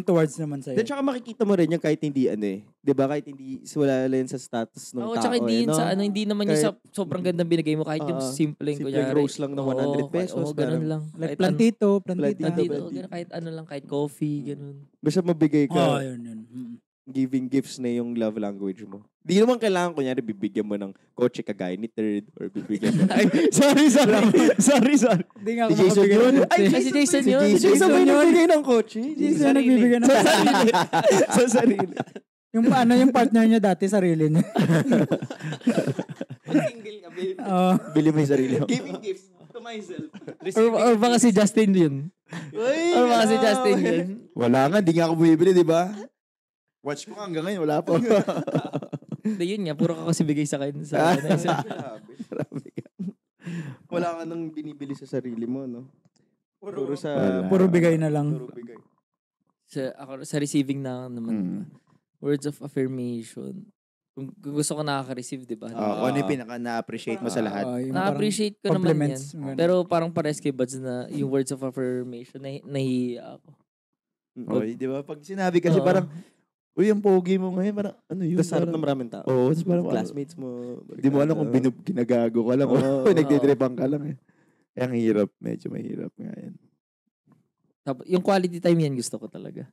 S2: towards naman sa'yo.
S3: Then tsaka makikita mo rin yung kahit hindi di ba? Kahit hindi wala lang sa status ng
S1: Oo,
S3: tao.
S1: tsaka hindi yun
S3: no?
S1: sa hindi naman yung sa sobrang gandang binigay mo kahit yung simpleng
S3: simpleng
S1: kunyari.
S3: rose lang na 100 pesos,
S1: Oo, ganun lang.
S2: Like
S1: Kahit
S2: plantito.
S1: Plantito,
S3: Plantito.
S1: ganun, kahit ano lang, kahit coffee, ganun.
S3: Basta mabigay ka,
S2: Yun.
S3: giving gifts na yung love language mo. Di naman kailangan, kunyari, bibigyan mo ng kotse kagaya ni third or bibigyan mo. Ay, sorry. sorry.
S2: Hindi nga ako
S3: Si Jason
S2: makabigay
S3: yun.
S2: ng
S1: Ay,
S2: kotse.
S1: si Jason yun.
S3: Si Jason ba yung nagbigay ng kotse?
S2: Jason nagbibigay ng kotse.
S3: Sa sarili.
S2: Yung partner niya dati, sarili niya.
S5: Single ka, babe.
S4: Bili mo yung sarili mo.
S5: Giving gifts to myself.
S1: Or baka si Justin yun. Or baka si Justin yun.
S4: Wala nga, di nga ako bumibili, di ba? Watch ko hanggang ngayon, wala pa.
S1: Hindi, yun nga, puro ka kasi bigay sa akin. Sa
S3: Grabe ka. Wala ka nang binibili sa sarili mo, no? Puro sa...
S4: Wala.
S2: Puro bigay na lang.
S3: Puro bigay.
S1: ako, sa receiving na naman. Words of affirmation. Kung gusto ko nakaka-receive, di ba?
S4: Ano yung pinaka na-appreciate mo sa lahat?
S2: Yung
S1: Na-appreciate ko
S2: parang
S1: naman yan.
S2: compliments, ganun.
S1: Pero parang pares kay Buds na yung words of affirmation, nahihiya ako.
S4: Oy, di ba? Pag sinabi kasi
S1: Oo.
S4: parang, uy, ang pogi mo ngayon, parang, ano yun?
S3: Tapos harap
S4: Parang-
S3: ng maraming tao.
S4: Oo, tapos parang,
S3: Classmates mo.
S4: Hindi mo alam kung ginagago ka lang.
S3: Oo.
S4: Nagdidribang ka lang eh. Kaya ang hirap. Medyo mahirap nga yan.
S1: Tapos, yung quality time yan gusto ko talaga.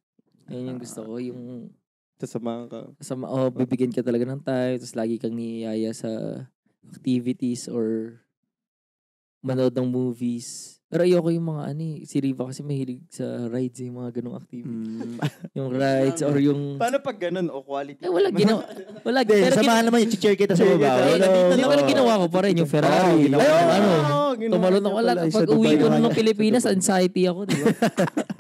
S1: Yan yung gusto ko. Yung
S3: Sasamahan ka.
S1: bibigyan ka talaga ng time, tapos lagi kang niyaya sa activities or manood ng movies. Pero ayoko yung mga si Riva kasi mahilig sa rides, yung mga ganong activities. Yung rides or yung...
S3: Paano pag ganun o quality?
S1: wala ginawa. Wala,
S4: Hindi,
S1: pero
S4: samahan naman yung cheer kita sa
S3: Cheer
S4: baba.
S3: kita.
S1: Hindi pala ginawa ko pa rin yung Ferrari.
S4: ginawa
S1: yung
S4: ko.
S1: tumalon ako. Wala. Pag uwi ko ng Pilipinas, anxiety ako, di ba?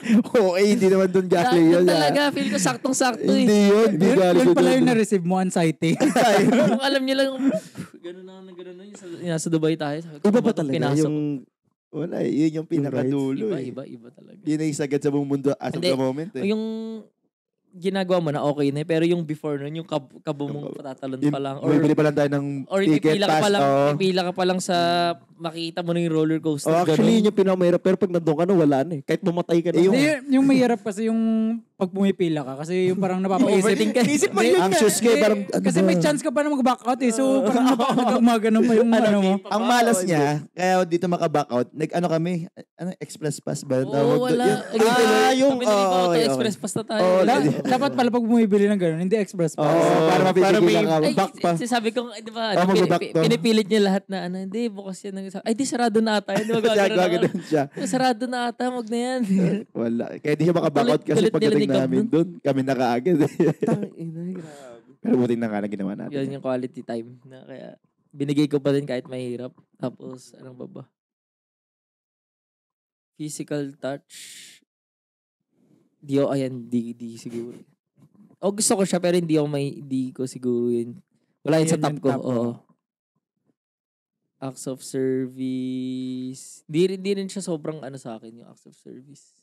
S4: Okay, hindi naman doon galing yun.
S1: Talaga, feel ko saktong-sakto eh.
S4: Hindi yun. Hindi galing
S2: Yun
S4: ko
S2: pala
S4: doon.
S2: yung na-receive mo, anxiety.
S1: Kung alam niyo lang, gano'n na gano'n na. Nasa Dubai tayo.
S3: Iba pa talaga
S1: Pinasok.
S3: yung...
S4: Wala eh. Yun yung pinakadulo eh.
S1: Iba talaga.
S4: Yun ang isagad sa buong mundo as of
S1: Hindi.
S4: the moment eh.
S1: Yung ginagawa mo na okay na, pero yung before nun, yung kabo mong patatalon pa lang. Or
S4: Bumibili pa lang tayo ng ticket
S1: ipipila ka
S4: pass.
S1: pa lang,
S4: oo.
S1: ipila ka pa lang sa makita mo na yung roller coaster.
S3: Oh, actually,
S1: ganun.
S3: yun yung pinakamahirap. Pero pag nandun ka na, wala na eh. Kahit mamatay ka na.
S2: Yung mahirap kasi yung pag pumipila ka kasi yung parang napapaisip.
S1: Overthink ka.
S2: Isip mo
S3: Hindi,
S2: yun
S3: anxious ka eh, parang, ano
S2: kasi
S3: ba?
S2: may chance ka pa na mag-back out eh. So parang napakagumagano pa yung ano mo.
S4: Ang malas niya, kaya dito maka-back out, kami, express pass ba?
S1: Oo,
S4: Tawag doon?
S1: wala.
S3: yung-
S1: Sabi na Riva,
S3: okay.
S1: express pass na tayo.
S3: Oo,
S2: Dapat pala pag bumibili ng gano'n, hindi express pass.
S4: Para mapipigil ka.
S1: Ay,
S3: back pa.
S1: sabi ko, di ba,
S4: mag-back to.
S1: pinipilit niya lahat na hindi, bukas yan. Ay, di, sarado na ata. Hindi,
S4: Gagawin siya.
S1: Sarado na ata, wag na yan.
S4: Wala. Kaya di siya maka-back out kasi
S1: Galit nila
S4: pagdating
S1: ni Gab
S4: namin
S1: nun.
S4: doon, kami nakaagad.
S3: Ina, grabe.
S4: Pero buti na nga na ginawa natin.
S1: Yan yung quality time. Na kaya, binigay ko pa din kahit mahirap. Tapos, anong ba ba? Physical touch. Di siguro. O gusto ko siya, pero hindi ko siguro yun. Wala yun sa
S2: Yan
S1: top
S2: yung
S1: ko.
S2: top,
S1: Oo. Acts of service. Di rin siya sobrang sa akin yung acts of service.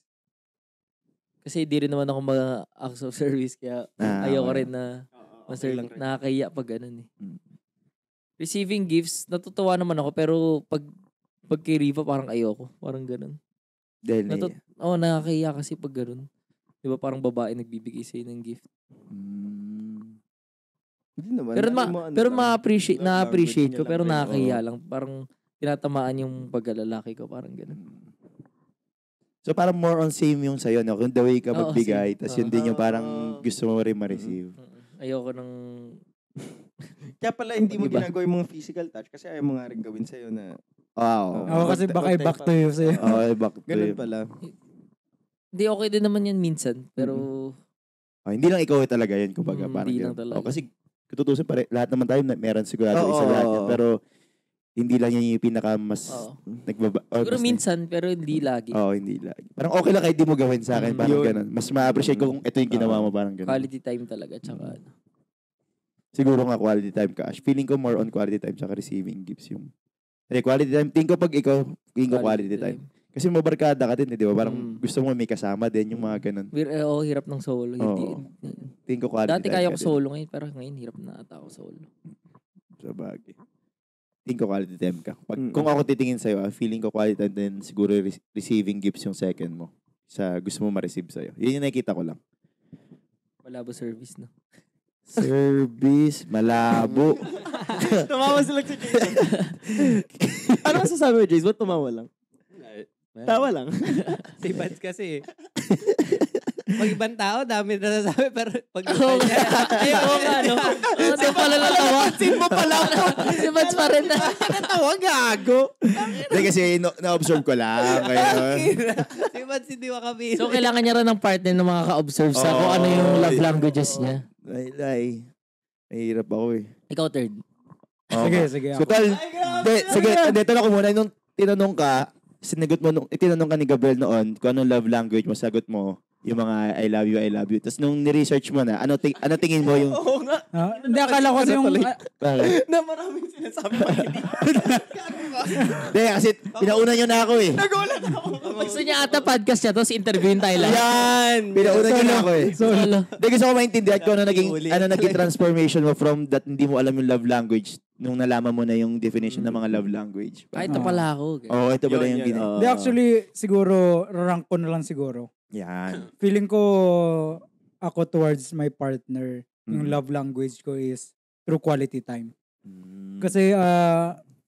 S1: Kasi di rin naman ako mga acts of service. Kaya ayoko rin na nakakahiya pag ganun eh. Receiving gifts, natutuwa naman ako. Pero pag kay Riva, parang ayoko. Parang ganun.
S4: Dahil
S1: Nakakahiya kasi pag ganun. Di ba parang babae nagbibigay sa'yo ng gift.
S3: Hindi naman.
S1: Pero ma-appreciate
S3: Love
S1: na-appreciate
S3: language
S1: ko.
S3: niya
S1: Pero
S3: lang rin.
S1: nakakahiya lang. Parang tinatamaan yung pagkalalaki ko. Parang ganun.
S4: So parang more on same yung sa'yo, no? Kung the way ka
S1: Oo,
S4: magbigay,
S1: same.
S4: tas yun din yung parang gusto mo rin ma-receive.
S1: Ayoko ng...
S3: Kaya pala hindi mo
S1: Iba.
S3: ginagawa yung mga physical touch kasi ayaw mo nga rin gawin sa'yo na
S4: Wow.
S2: Oo, kasi baka i-back to you sa'yo.
S4: Back to
S3: ganun
S4: you.
S3: pala.
S1: Hindi, okay din naman yan minsan. Pero...
S4: Hindi lang ikaw talaga yun, kumbaga. Parang
S1: Hindi
S4: ganun.
S1: lang talaga.
S4: Kasi tutusin lahat naman tayo, meron sigurado
S3: Oo,
S4: isa lahat.
S3: oo,
S4: yan.
S3: oo.
S4: Pero hindi lang yan yung pinaka mas
S1: Oo.
S4: mas
S1: Siguro minsan, pero hindi lagi.
S4: hindi lagi. Parang okay lang kahit di mo gawin sa akin, parang
S3: Yun.
S4: ganun. Mas ma-appreciate ko kung ito yung ginawa mo, parang ganun.
S1: Quality time talaga. Tsaka
S4: Siguro nga quality time ka. Ash. Feeling ko more on quality time tsaka receiving gifts yung... Quality time, tingin ko pag ikaw, tingin ko quality time. Kasi mabarkada ka din, di ba? Parang gusto mo may kasama din, yung mga ganun.
S1: Hirap ng solo.
S4: Oo. Tingin ko quality
S1: Dati
S4: time
S1: kaya
S4: ka
S1: ko
S4: din.
S1: solo ngayon, pero ngayon hirap na ata ako solo.
S4: Sa bagay. Tingin ko quality time ka. Kung ako titingin sa'yo, feeling ko quality time din siguro receiving gifts yung second mo. Sa gusto mo ma-receive sa'yo. Yun yung nakikita ko lang.
S1: Malabo service, no?
S4: Service, malabo.
S3: Tumawa sila sa Jason. Ano masasabi mo, Jason? Ba't tumawa lang? Tawa lang.
S5: Si Vance kasi. Pag ibang tao, dami na nasasabi, pero pag
S1: Oo nga. Ayoko nga, no? Kasi pala natawa.
S3: Pansin mo pala ako.
S1: Si Vance pa rin na.
S3: Natawa, gago.
S4: Hindi kasi na-observe ko lang. Kaya,
S5: si Vance hindi makabili.
S1: So, kailangan niya rin ng partner na makaka-observe sa kung ano yung love languages niya.
S4: ay, mahirap ako eh.
S1: Ikaw, third.
S2: Sige.
S4: So, tol, sige, tanong ko muna, nung tinanong ka, tinanong ka ni Gabriel noon, kung anong love language mo, sagot mo, Yung mga I love you. Tapos nung ni-research mo na, ano tingin mo yung...
S3: Oo nga.
S2: Hindi, akala ko kasi yung...
S4: Bakit?
S3: Na maraming sinasabi pa hindi.
S4: Hindi, kasi pinauna nyo na ako eh.
S3: Nagulat ako.
S1: Gusto niya ata podcast niya, tapos interviewin tayo lang.
S3: Yan.
S4: Pinauna nyo na ako eh.
S1: Solo.
S4: Hindi, gusto ko maintindihan ko naging transformation mo from that hindi mo alam yung love language nung nalaman mo na yung definition ng mga love language.
S1: Ito pala ako.
S4: Oo, ito pala yung
S2: Hindi, actually, siguro, rank ko na lang siguro.
S4: Yan.
S2: Feeling ko, ako towards my partner, yung love language ko is through quality time. Kasi,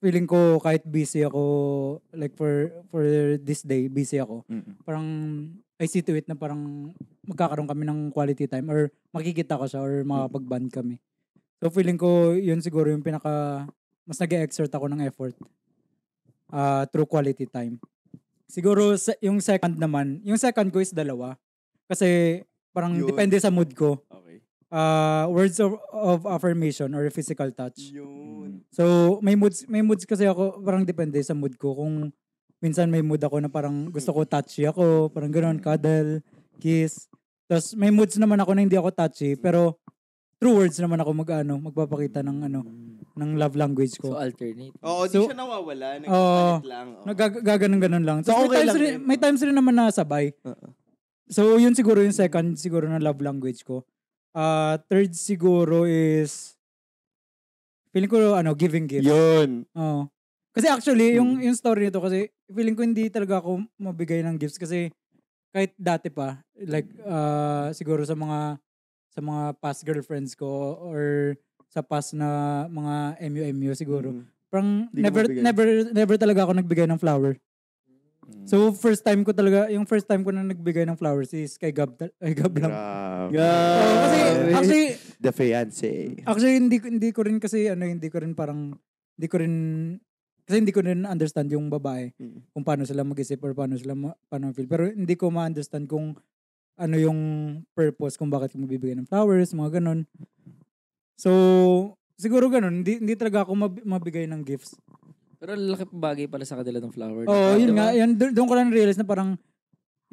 S2: feeling ko kahit busy ako, like for this day, busy ako. Parang, I see to it na parang magkakaroon kami ng quality time or makikita ko siya or makapag-bond kami. So, feeling ko, yun siguro yung mas nag-exert ako ng effort through quality time. Siguro, yung second naman, yung second ko is dalawa. Kasi, parang depende sa mood ko.
S3: Okay.
S2: Words of affirmation or physical touch.
S3: Yun.
S2: So, may moods kasi ako, parang depende sa mood ko. Kung minsan may mood ako na parang gusto ko touchy ako, parang gano'n, cuddle, kiss. Tapos, may moods naman ako na hindi ako touchy, pero through words naman ako magpapakita ng ng love language ko.
S1: So, alternate.
S3: Oo, di
S2: So,
S3: siya nawawala. Nagpapalit lang.
S2: Gaganon lang. So,
S3: So, okay lang
S2: may times rin naman na sabay. So, yun siguro yung second siguro na love language ko. Third siguro is feeling ko giving gifts.
S3: Yun.
S2: Oo. Kasi actually, yung story nito kasi feeling ko hindi talaga ako mabigay ng gifts kasi kahit dati pa, like siguro sa mga past girlfriends ko or sa past na mga MU siguro. Parang
S3: Di ka
S2: never talaga ako nagbigay ng flower. So first time ko na nagbigay ng flowers is kay Gab lang. Kasi actually
S4: The fiancé.
S2: actually hindi ko rin understand yung babae kung paano sila mag-isip or paano feel. Pero hindi ko ma-understand kung ano yung purpose kung bakit ko magbibigay ng flowers, mga ganun. So, siguro ganun. Hindi talaga ako mabigay ng gifts.
S1: Pero laki bagay pala sa kanila ng flower.
S2: Yun nga. Doon ko lang realize na parang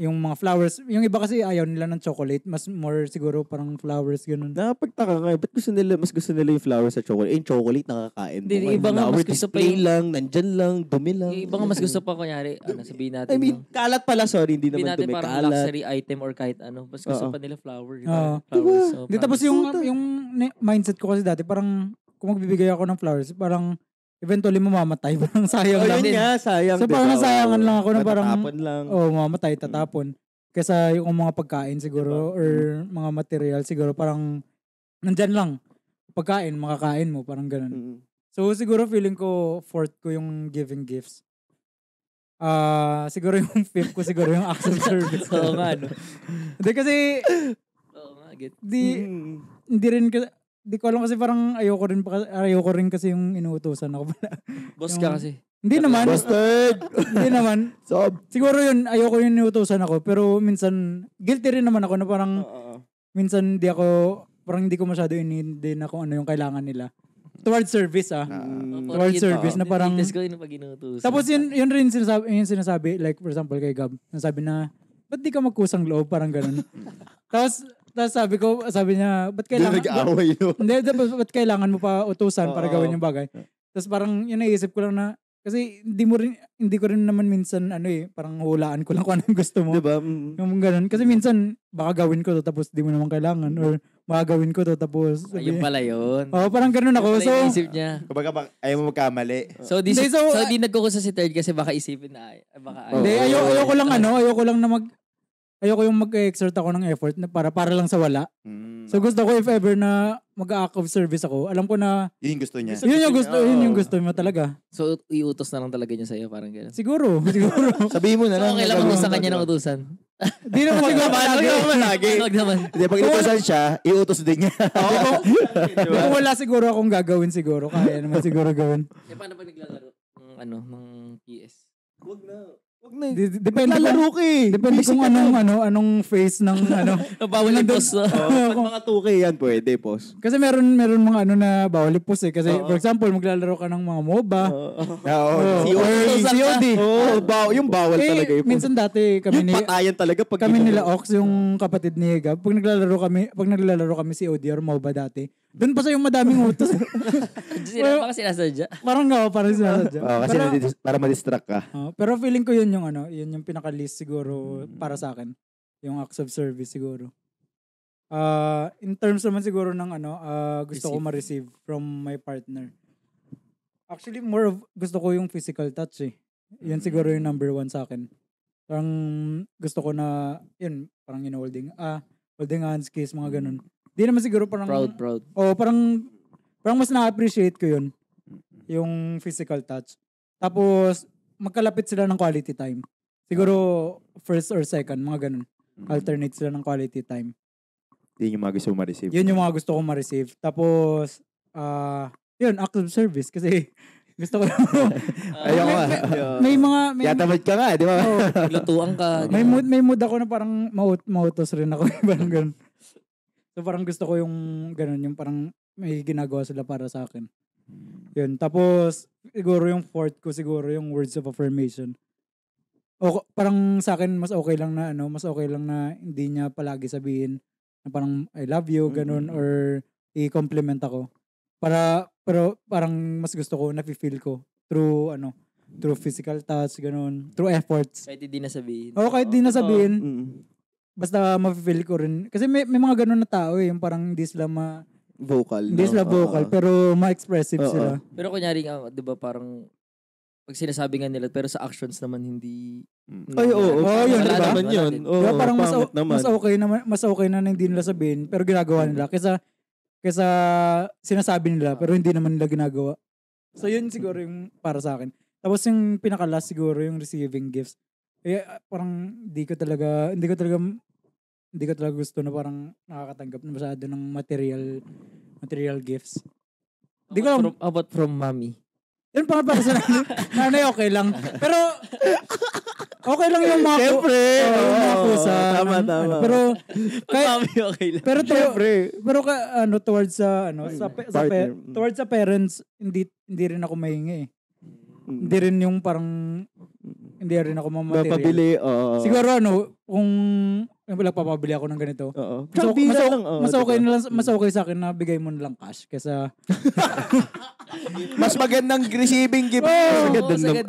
S2: yung mga flowers, yung iba kasi ayaw nila ng chocolate. Mas more siguro parang flowers, ganun.
S3: Nakapagtaka nga. Ba't mas gusto nila yung flowers sa chocolate? Yung chocolate nakakain mo.
S1: Hindi, iba nga mas gusto pa
S3: display
S1: yung...
S3: lang, nandyan lang, dumi lang.
S1: Iba nga mas gusto pa, kunyari, sabihin natin.
S3: I mean, kalat pala, sorry. Hindi
S1: sabihin
S3: naman
S1: natin
S3: dumi,
S1: parang
S3: kalat.
S1: luxury item or kahit ano. Mas gusto pa nila flower.
S2: Flowers.
S1: So,
S2: Tapos yung mindset ko kasi dati, parang kung magbibigay ako ng flowers, parang eventually mamamatay. Parang sayang lang.
S3: Yun nga, sayang.
S2: So parang nasayangan lang ako na parang,
S3: matatapon lang.
S2: mamamatay, tatapon. Kesa yung mga pagkain siguro or mga material siguro parang nandyan lang. Pagkain, makakain mo, parang ganun. So siguro feeling ko fourth ko yung giving gifts. Siguro yung fifth ko siguro yung acts of service.
S1: Oo nga, no?
S2: Hindi kasi,
S1: Oo nga, get.
S2: hindi rin kasi, di ko alam kasi parang ayoko rin kasi yung inuutosan ako pala.
S1: Boss ka kasi.
S2: Hindi naman.
S3: Busted!
S2: Hindi naman. Siguro yun, ayoko yung inuutosan ako. Pero minsan, guilty rin naman ako na parang, minsan hindi ko masyado inindi na kung ano yung kailangan nila. Towards service towards service na parang,
S1: Let's go yun pag inuutosan.
S2: tapos yun rin sinasabi, like for example kay Gab, nasabi na, ba't di ka magkusang loob? Parang ganun. Tapos sabi niya, ba't kailangan,
S3: Nag-away, no?
S2: hindi, ba't kailangan mo pa utusan para gawin yung bagay? Tapos parang yun naisip ko lang na, kasi hindi ko rin naman minsan parang hulaan ko lang kung ano yung gusto mo.
S3: Diba?
S2: Yung ganun. Kasi minsan, baka gawin ko to tapos di mo naman kailangan. Or baka gawin ko to tapos...
S1: Ayun pala yun.
S2: Parang ganun ako.
S1: Ayun
S2: So,
S1: pala yung isip niya.
S4: Kumbaga, ayaw mo magkamali.
S1: So, di nagkukusa si third kasi baka isipin na baka
S2: hindi, ayoko lang ayoko yung mag-exert ako ng effort na para lang sa wala. So gusto ko if ever na mag-act of service ako, alam ko na
S4: Yun yung gusto niya.
S2: yun yung gusto mo talaga.
S1: So, iutos na lang talaga niya sa'yo, parang gano'n.
S2: Siguro.
S4: Sabihin mo na
S1: So,
S4: lang.
S1: okay lang utusan kanya ng utusan.
S2: Di naman siguro
S3: lagi.
S1: Huwag naman.
S4: Hindi, pag inutosan siya, iutos din niya.
S2: Kung wala siguro akong gagawin siguro, kaya naman siguro gawin.
S1: Paano pag naglalaro ng PS?
S3: Huwag na. Wag na.
S2: Depende
S3: Naglalaro ka eh.
S2: Depende kung anong phase ng
S1: Bawal yung boss.
S3: Pag mga 2K yan, pwede, boss.
S2: Kasi meron mga na bawal i-post eh. Kasi for example, maglalaro ka ng mga MOBA. COD.
S3: Yung bawal talaga i-post.
S2: Minsan dati
S3: Yung patayan talaga pag
S2: kami nila Ox, yung kapatid ni Gab, pag naglalaro kami COD or MOBA dati, doon pa sa yung madaming utos.
S1: Baka sinasadya.
S2: Parang sinasadya.
S4: Kasi para ma-distract ka.
S2: Pero feeling ko yun yung pinaka-least siguro para sa akin. Yung acts of service siguro. In terms naman siguro ng gusto ko ma-receive from my partner. Actually, more of gusto ko yung physical touch eh. Yan siguro yung number 1 sa akin. Parang gusto ko na, yun, parang holding hands, kiss, mga ganun. Di naman siguro parang...
S1: Proud.
S2: Parang mas na-appreciate ko yun. Yung physical touch. Tapos, magkalapit sila ng quality time. Siguro, first or second, mga ganun. Alternate sila ng quality time.
S4: Yun yung mga gusto mo ma-receive.
S2: Yun yung mga gusto kong ma-receive. Tapos, yun, act of service. Kasi, gusto ko
S4: Ayoko nga.
S2: may mga...
S4: Yatamad ka nga, di ba?
S1: Lutuan ka.
S2: May mood ako na parang mautos rin ako. Parang ganun. So parang gusto ko yung ganun, yung parang may ginagawa sila para sa akin. Yun. Tapos, siguro yung fourth ko, siguro yung words of affirmation. Parang sa akin, mas okay lang na hindi niya palagi sabihin na parang I love you, ganun, or i-compliment ako. Pero parang mas gusto ko, nafe-feel ko through physical touch, ganun, through efforts.
S1: Kahit hindi nasabihin.
S2: Kahit di nasabihin. Basta ma-feel ko rin. Kasi may mga ganun na tao eh, yung parang hindi sila
S3: vocal.
S2: Hindi sila vocal, pero ma-expressive sila.
S1: Pero kunyari nga, di ba parang pag sinasabi nga nila, pero sa actions naman hindi...
S3: Ay, oo.
S2: Yun,
S1: Wala
S2: diba?
S3: naman yun.
S2: Diba, parang
S3: naman.
S2: mas okay na hindi nila sabihin, pero ginagawa nila. Kesa sinasabi nila, pero hindi naman nila ginagawa. So yun siguro yung para sa akin. Tapos yung pinaka-last siguro, yung receiving gifts. Parang hindi ko talaga gusto na parang nakakatanggap na masyado ng material gifts. Hindi ko lang.
S1: About from mommy.
S2: Yun para sa nanay okay lang. Pero okay lang yung mga
S3: Siyempre.
S2: pusa.
S3: Tama.
S2: Pero
S1: Mommy okay lang.
S2: pero towards towards sa parents, hindi rin ako mahingi eh. Hindi rin yung parang hindi rin ako mamaterial.
S3: Mapabili.
S2: Siguro kung papabili ako ng ganito. Mas okay sa akin na bigay mo na lang cash kaysa
S3: Mas magandang receiving gift.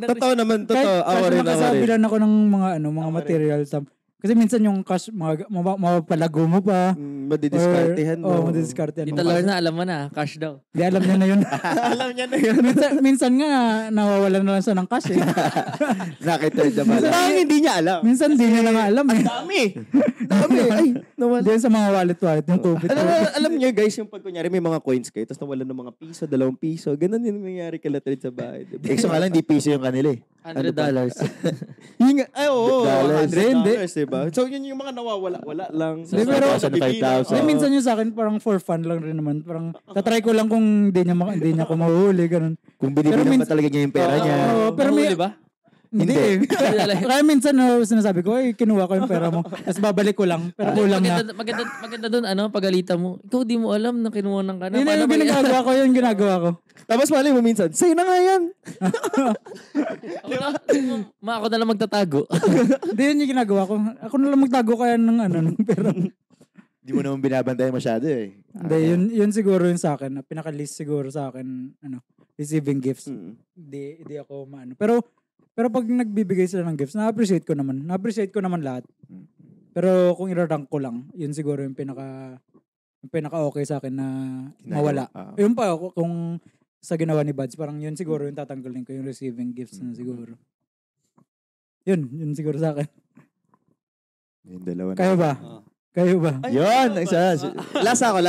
S3: Totoo naman.
S2: Kahit makasabilan ako ng mga material stuff. Kasi minsan yung cash, mapapalago mo pa.
S3: Madidiskartehan mo.
S2: Madidiskartehan mo.
S1: Dito na, alam mo na, cash daw.
S2: Di, alam niya na yun.
S3: Alam niya na yun.
S2: minsan nga, nawawalan na lang siya ng cash eh.
S3: Nakita niya pala. Parang hindi niya alam.
S2: Minsan hindi niya na nga alam eh.
S3: Dami. Ay, nawala.
S2: Diyan sa mga wallet, yung tubig.
S3: Alam niyo guys, yung pag kunyari may mga coins kayo, tapos nawala ng mga piso, 2 piso, ganun yung nangyayari kala Tred sa bahay.
S4: Exo nga lang, di piso yung kanila eh.
S1: $100.
S3: Ay, oo.
S2: $100,
S3: diba? So, yun yung mga nawawala-wala lang.
S2: Pero,
S4: 5,000.
S2: minsan yung sa akin, parang for fun lang rin naman. Parang, tatry ko lang kung hindi niya ako mahuhuli, ganun.
S4: Kung binibigyan pa talaga niya yung pera niya.
S2: Pero may,
S1: ba?
S2: hindi eh. Kaya minsan sinasabi ko, kinuha ko yung pera mo. Tapos babalik ko lang. Pero kulang na.
S1: Maganda doon, pagalitan mo. Ikaw di mo alam na kinuha ng ka na.
S2: Yun yung ginagawa ko.
S3: Tapos mali mo minsan, sa'yo na nga yan.
S1: Ako na lang magtatago.
S2: Hindi yun yung ginagawa ko. Ako na lang magtago kaya ng pera.
S4: Di mo naman binabantayan masyado eh.
S2: Hindi, yun siguro yun sa akin. Pinaka-list siguro sa akin, receiving gifts. Hindi ako maano. Pero pag nagbibigay sila ng gifts, na-appreciate ko naman. Na-appreciate ko naman lahat. Pero kung i-rank ko lang, yun siguro yung pinaka okay sa akin na mawala. Yun pa, kung sa ginawa ni Buds, parang yun siguro yung tatanggalin ko yung receiving gifts na siguro. Yun siguro sa akin.
S4: Yung dalawa na.
S2: Kayo ba?
S4: Yun!
S3: Last na ako.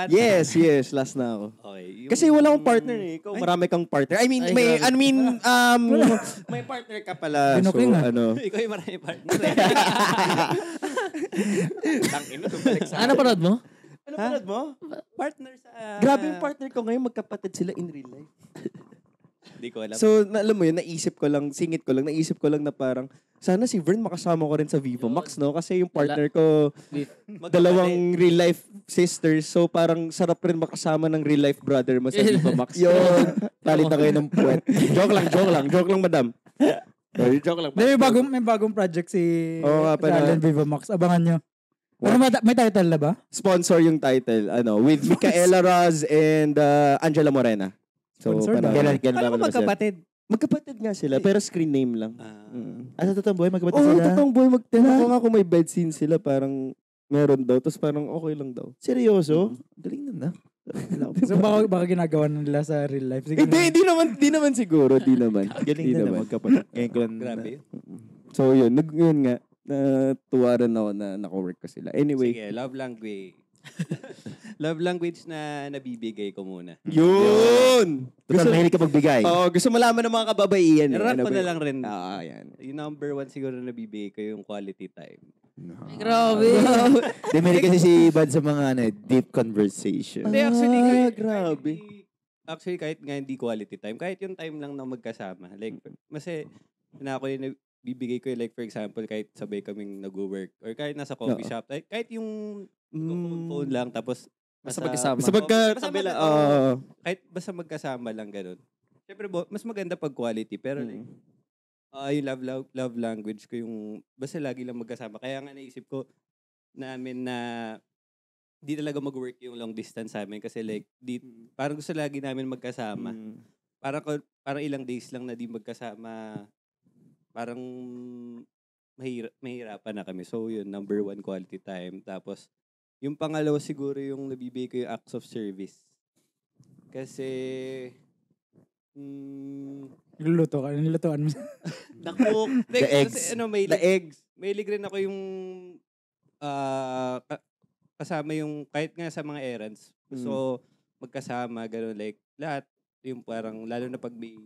S3: Yes, last na ako.
S5: Okay.
S3: Kasi wala akong partner eh. Ikaw marami kang partner. May partner ka pala.
S2: Binuking
S5: Ikaw yung marami partner.
S1: Ano panood mo?
S3: Ano panood mo?
S5: Partner sa...
S3: Grabe yung partner ko ngayon. Magkapatid sila in real life.
S5: Hindi ko alam.
S3: So, alam mo yun, naisip ko lang na parang, sana si Vern makasama ko rin sa Viva Max, no? Kasi yung partner ko, dalawang real life sisters. So, parang sarap rin makasama ng real life brother mo sa Viva Max. Yun. Palitan kayo ng puwet. Joke lang, madam. Joke lang.
S2: May bagong project si
S3: nga pala.
S2: Allen Viva Max. Abangan nyo. Ano, may title na ba?
S3: Sponsor yung title, with Micaela Raz and Angela Morena. So,
S2: Sponsor ba?
S3: parang,
S5: Alam mo magkapatid.
S3: magkapatid nga sila, pero screen name lang.
S4: Sa totoong buhay, magkapatid
S3: Oo,
S4: sila.
S3: totoong boy. Tinanong ko nga kung may bed scene sila, parang meron daw. Tapos parang okay lang daw.
S4: Seryoso? Galing nun na.
S2: So baka ginagawa nila sa real life. Sige,
S3: Di naman siguro. Di naman.
S4: Galing
S3: Di
S4: na
S3: naman.
S4: magkapatid. Ngayon ko lang
S5: Grabe.
S3: So yun, yun nga. Natuwa rin ako na naka-work ko sila. Anyway.
S5: Sige, love language. Love language na nabibigay ko muna.
S3: Yun!
S4: Total, mahilig ka magbigay.
S3: Gusto malaman ng mga kababaihan.
S5: Rank ko
S3: ba
S5: na
S3: yun?
S5: lang rin.
S3: Yan.
S5: Yung number 1 siguro na nabibigay ko yung quality time.
S1: Ay, grabe.
S4: Mahilig kasi si Bad sa mga deep conversation.
S5: Hindi, actually,
S3: grabe.
S5: Kahit nga hindi quality time, kahit yung time lang na magkasama. Like, kasi na ako yung bibigay ko, like for example, kahit sabay kaming nag-work or kahit nasa coffee shop, kahit yung phone lang, tapos
S1: Basta magkasama.
S3: Basta
S5: kahit basta magkasama lang, ganun. Siyempre, mas maganda pag quality, pero like, yung love language ko yung basta lagi lang magkasama. Kaya nga naisip ko namin na di talaga mag-work yung long distance sa amin kasi like parang gusto lagi namin magkasama. Parang ilang days lang na di magkasama. Parang mahirapan na kami. So yun, number 1 quality time. Tapos yung pangalawa siguro yung nabibigay ko yung acts of service. Kasi
S2: Nilutuan mo.
S5: Naku.
S4: The eggs.
S3: The eggs.
S5: Mahilig rin ako yung kasama yung kahit nga sa mga errands. So magkasama gano'n like lahat yung parang lalo na pag may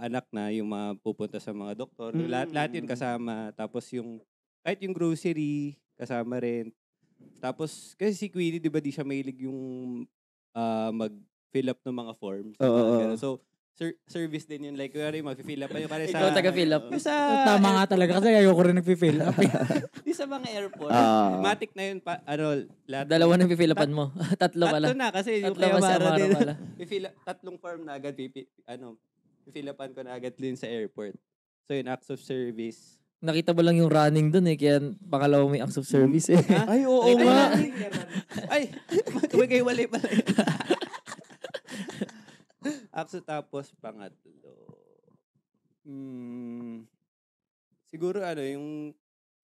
S5: anak na yung mga pupunta sa mga doktor, lahat yun kasama. Tapos yung kahit yung grocery kasama rin. Tapos kasi si Queenie 'di ba di siya mahilig yung mag-fill up ng mga forms. Ganun. So service din yun. Like, kaya mag-fill up pa yung kaya sa...
S1: Ikaw taga-fill up.
S2: Tama nga talaga kasi ayoko rin nag-fill up.
S5: Di sa mga airport. Matic na yun. Lahat.
S1: Dalawa na pifill upan mo. Tatlo pala.
S5: Tatlo na kasi yung
S1: Tatlo
S5: kaya
S1: kasi
S5: Mara din.
S1: pala.
S5: Tatlong form na agad. Pifill upan ko na agad din sa airport. So yun, acts of service.
S1: Nakita mo lang yung running dun kaya pangalawa may acts of service eh.
S3: Ay, oo nga.
S5: Ay, magkaiwalay pala. Acts tapos pangatlo. Siguro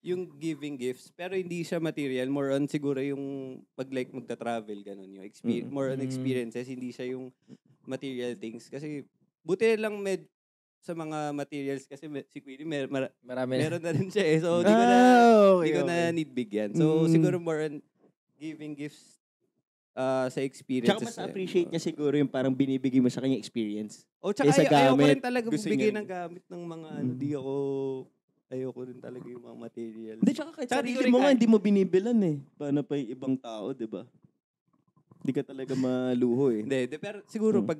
S5: yung giving gifts pero hindi siya material, more on siguro yung pag like magta-travel ganun yung more on experiences, hindi siya yung material things kasi buti lang sa mga materials kasi si Queenie meron na rin siya eh. So di ko na need bigyan. So siguro more on giving gifts sa experiences.
S3: Tsaka mas appreciate niya siguro yung parang binibigay mo sa kanya experience.
S5: Tsaka ayoko rin talaga
S3: gusto
S5: bigay
S3: niya.
S5: ng gamit ng mga ayoko rin talaga yung mga material.
S3: Hindi, tsaka kahit sarili mo nga, hindi mo binibilan eh. Paano pa yung ibang tao, di ba? Hindi ka talaga maluho eh.
S5: Hindi, pero siguro pag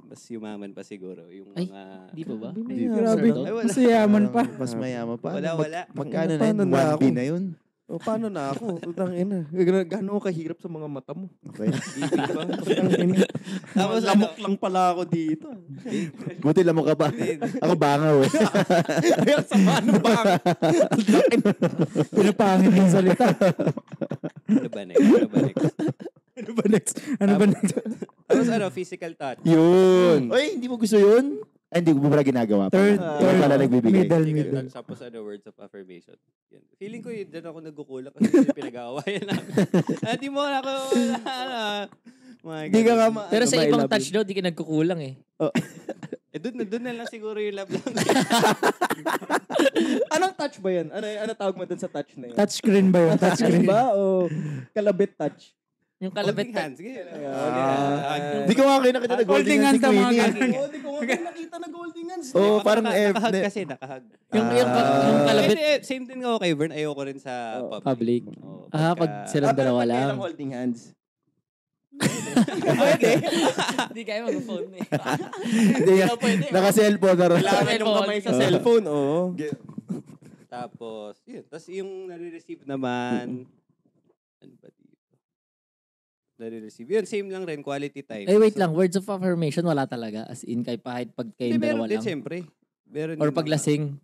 S5: mas yumaman pa siguro yung mga...
S1: Di pa ba?
S2: Grabe.
S5: Ay, wala.
S2: Mas yaman pa.
S4: Mas mayaman pa.
S5: Wala.
S4: Magkano na
S3: Paano
S4: yun?
S3: na
S4: 1B
S3: ako?
S4: na yun.
S3: Paano na ako? Utang ina. Gano'n kahirap sa mga mata mo.
S4: Okay.
S5: Tapos
S3: lamok lang pala ako dito.
S4: Buti lang mo ka pa. Ako bangaw eh.
S3: Ay, ang sama ng bang.
S2: Pinapangin yung salita.
S5: Ano ba next?
S2: Ano ba next?
S5: Tapos physical touch.
S4: Yun. Oy, hindi mo gusto yun? Ay, hindi mo pala ginagawa pa.
S2: Third,
S4: pala nagbibigay.
S2: middle.
S5: Tapos words of affirmation. Yan. Feeling ko yun, dyan ako nagkukulang kasi yung pinag-aawayan namin. Di mo ako,
S3: Hindi ka nga
S1: Pero sa ibang touch daw, di ka nagkukulang eh.
S5: doon na lang siguro yung love lang.
S3: Anong touch ba yan? Ano tawag mo dun sa touch na yun?
S2: Touchscreen ba yun?
S3: Touchscreen ba o kalabit touch?
S1: Yung kalabit
S5: Holding hands. Sige.
S4: Hindi ko nga kayo nakita na
S2: Holding hands na mga ganun.
S3: Hindi ko nga nakita nag-holding hands.
S4: Oo, parang
S5: nakahag kasi, nakahag.
S1: Yung kalabit
S5: Same din ako kay Vern. Ayoko rin sa public.
S1: public.
S5: Oo,
S1: Pag silang dalawa lang.
S3: holding hands. Pwede.
S1: Hindi kaya mag-phone eh.
S4: Hindi nga. Naka-cellphone na rin.
S3: Kailangan yung kamay sa cellphone, oo.
S5: Tapos, yun. Tapos yung nare-receive naman, ano ba dito? Nare-receive. Yun, same lang rin, quality time.
S1: Wait lang. Words of affirmation, wala talaga. As in, kahit pag kayong dalawa
S5: Meron din,
S1: lang.
S5: siyempre. Meron
S1: Or
S5: din
S1: paglasing.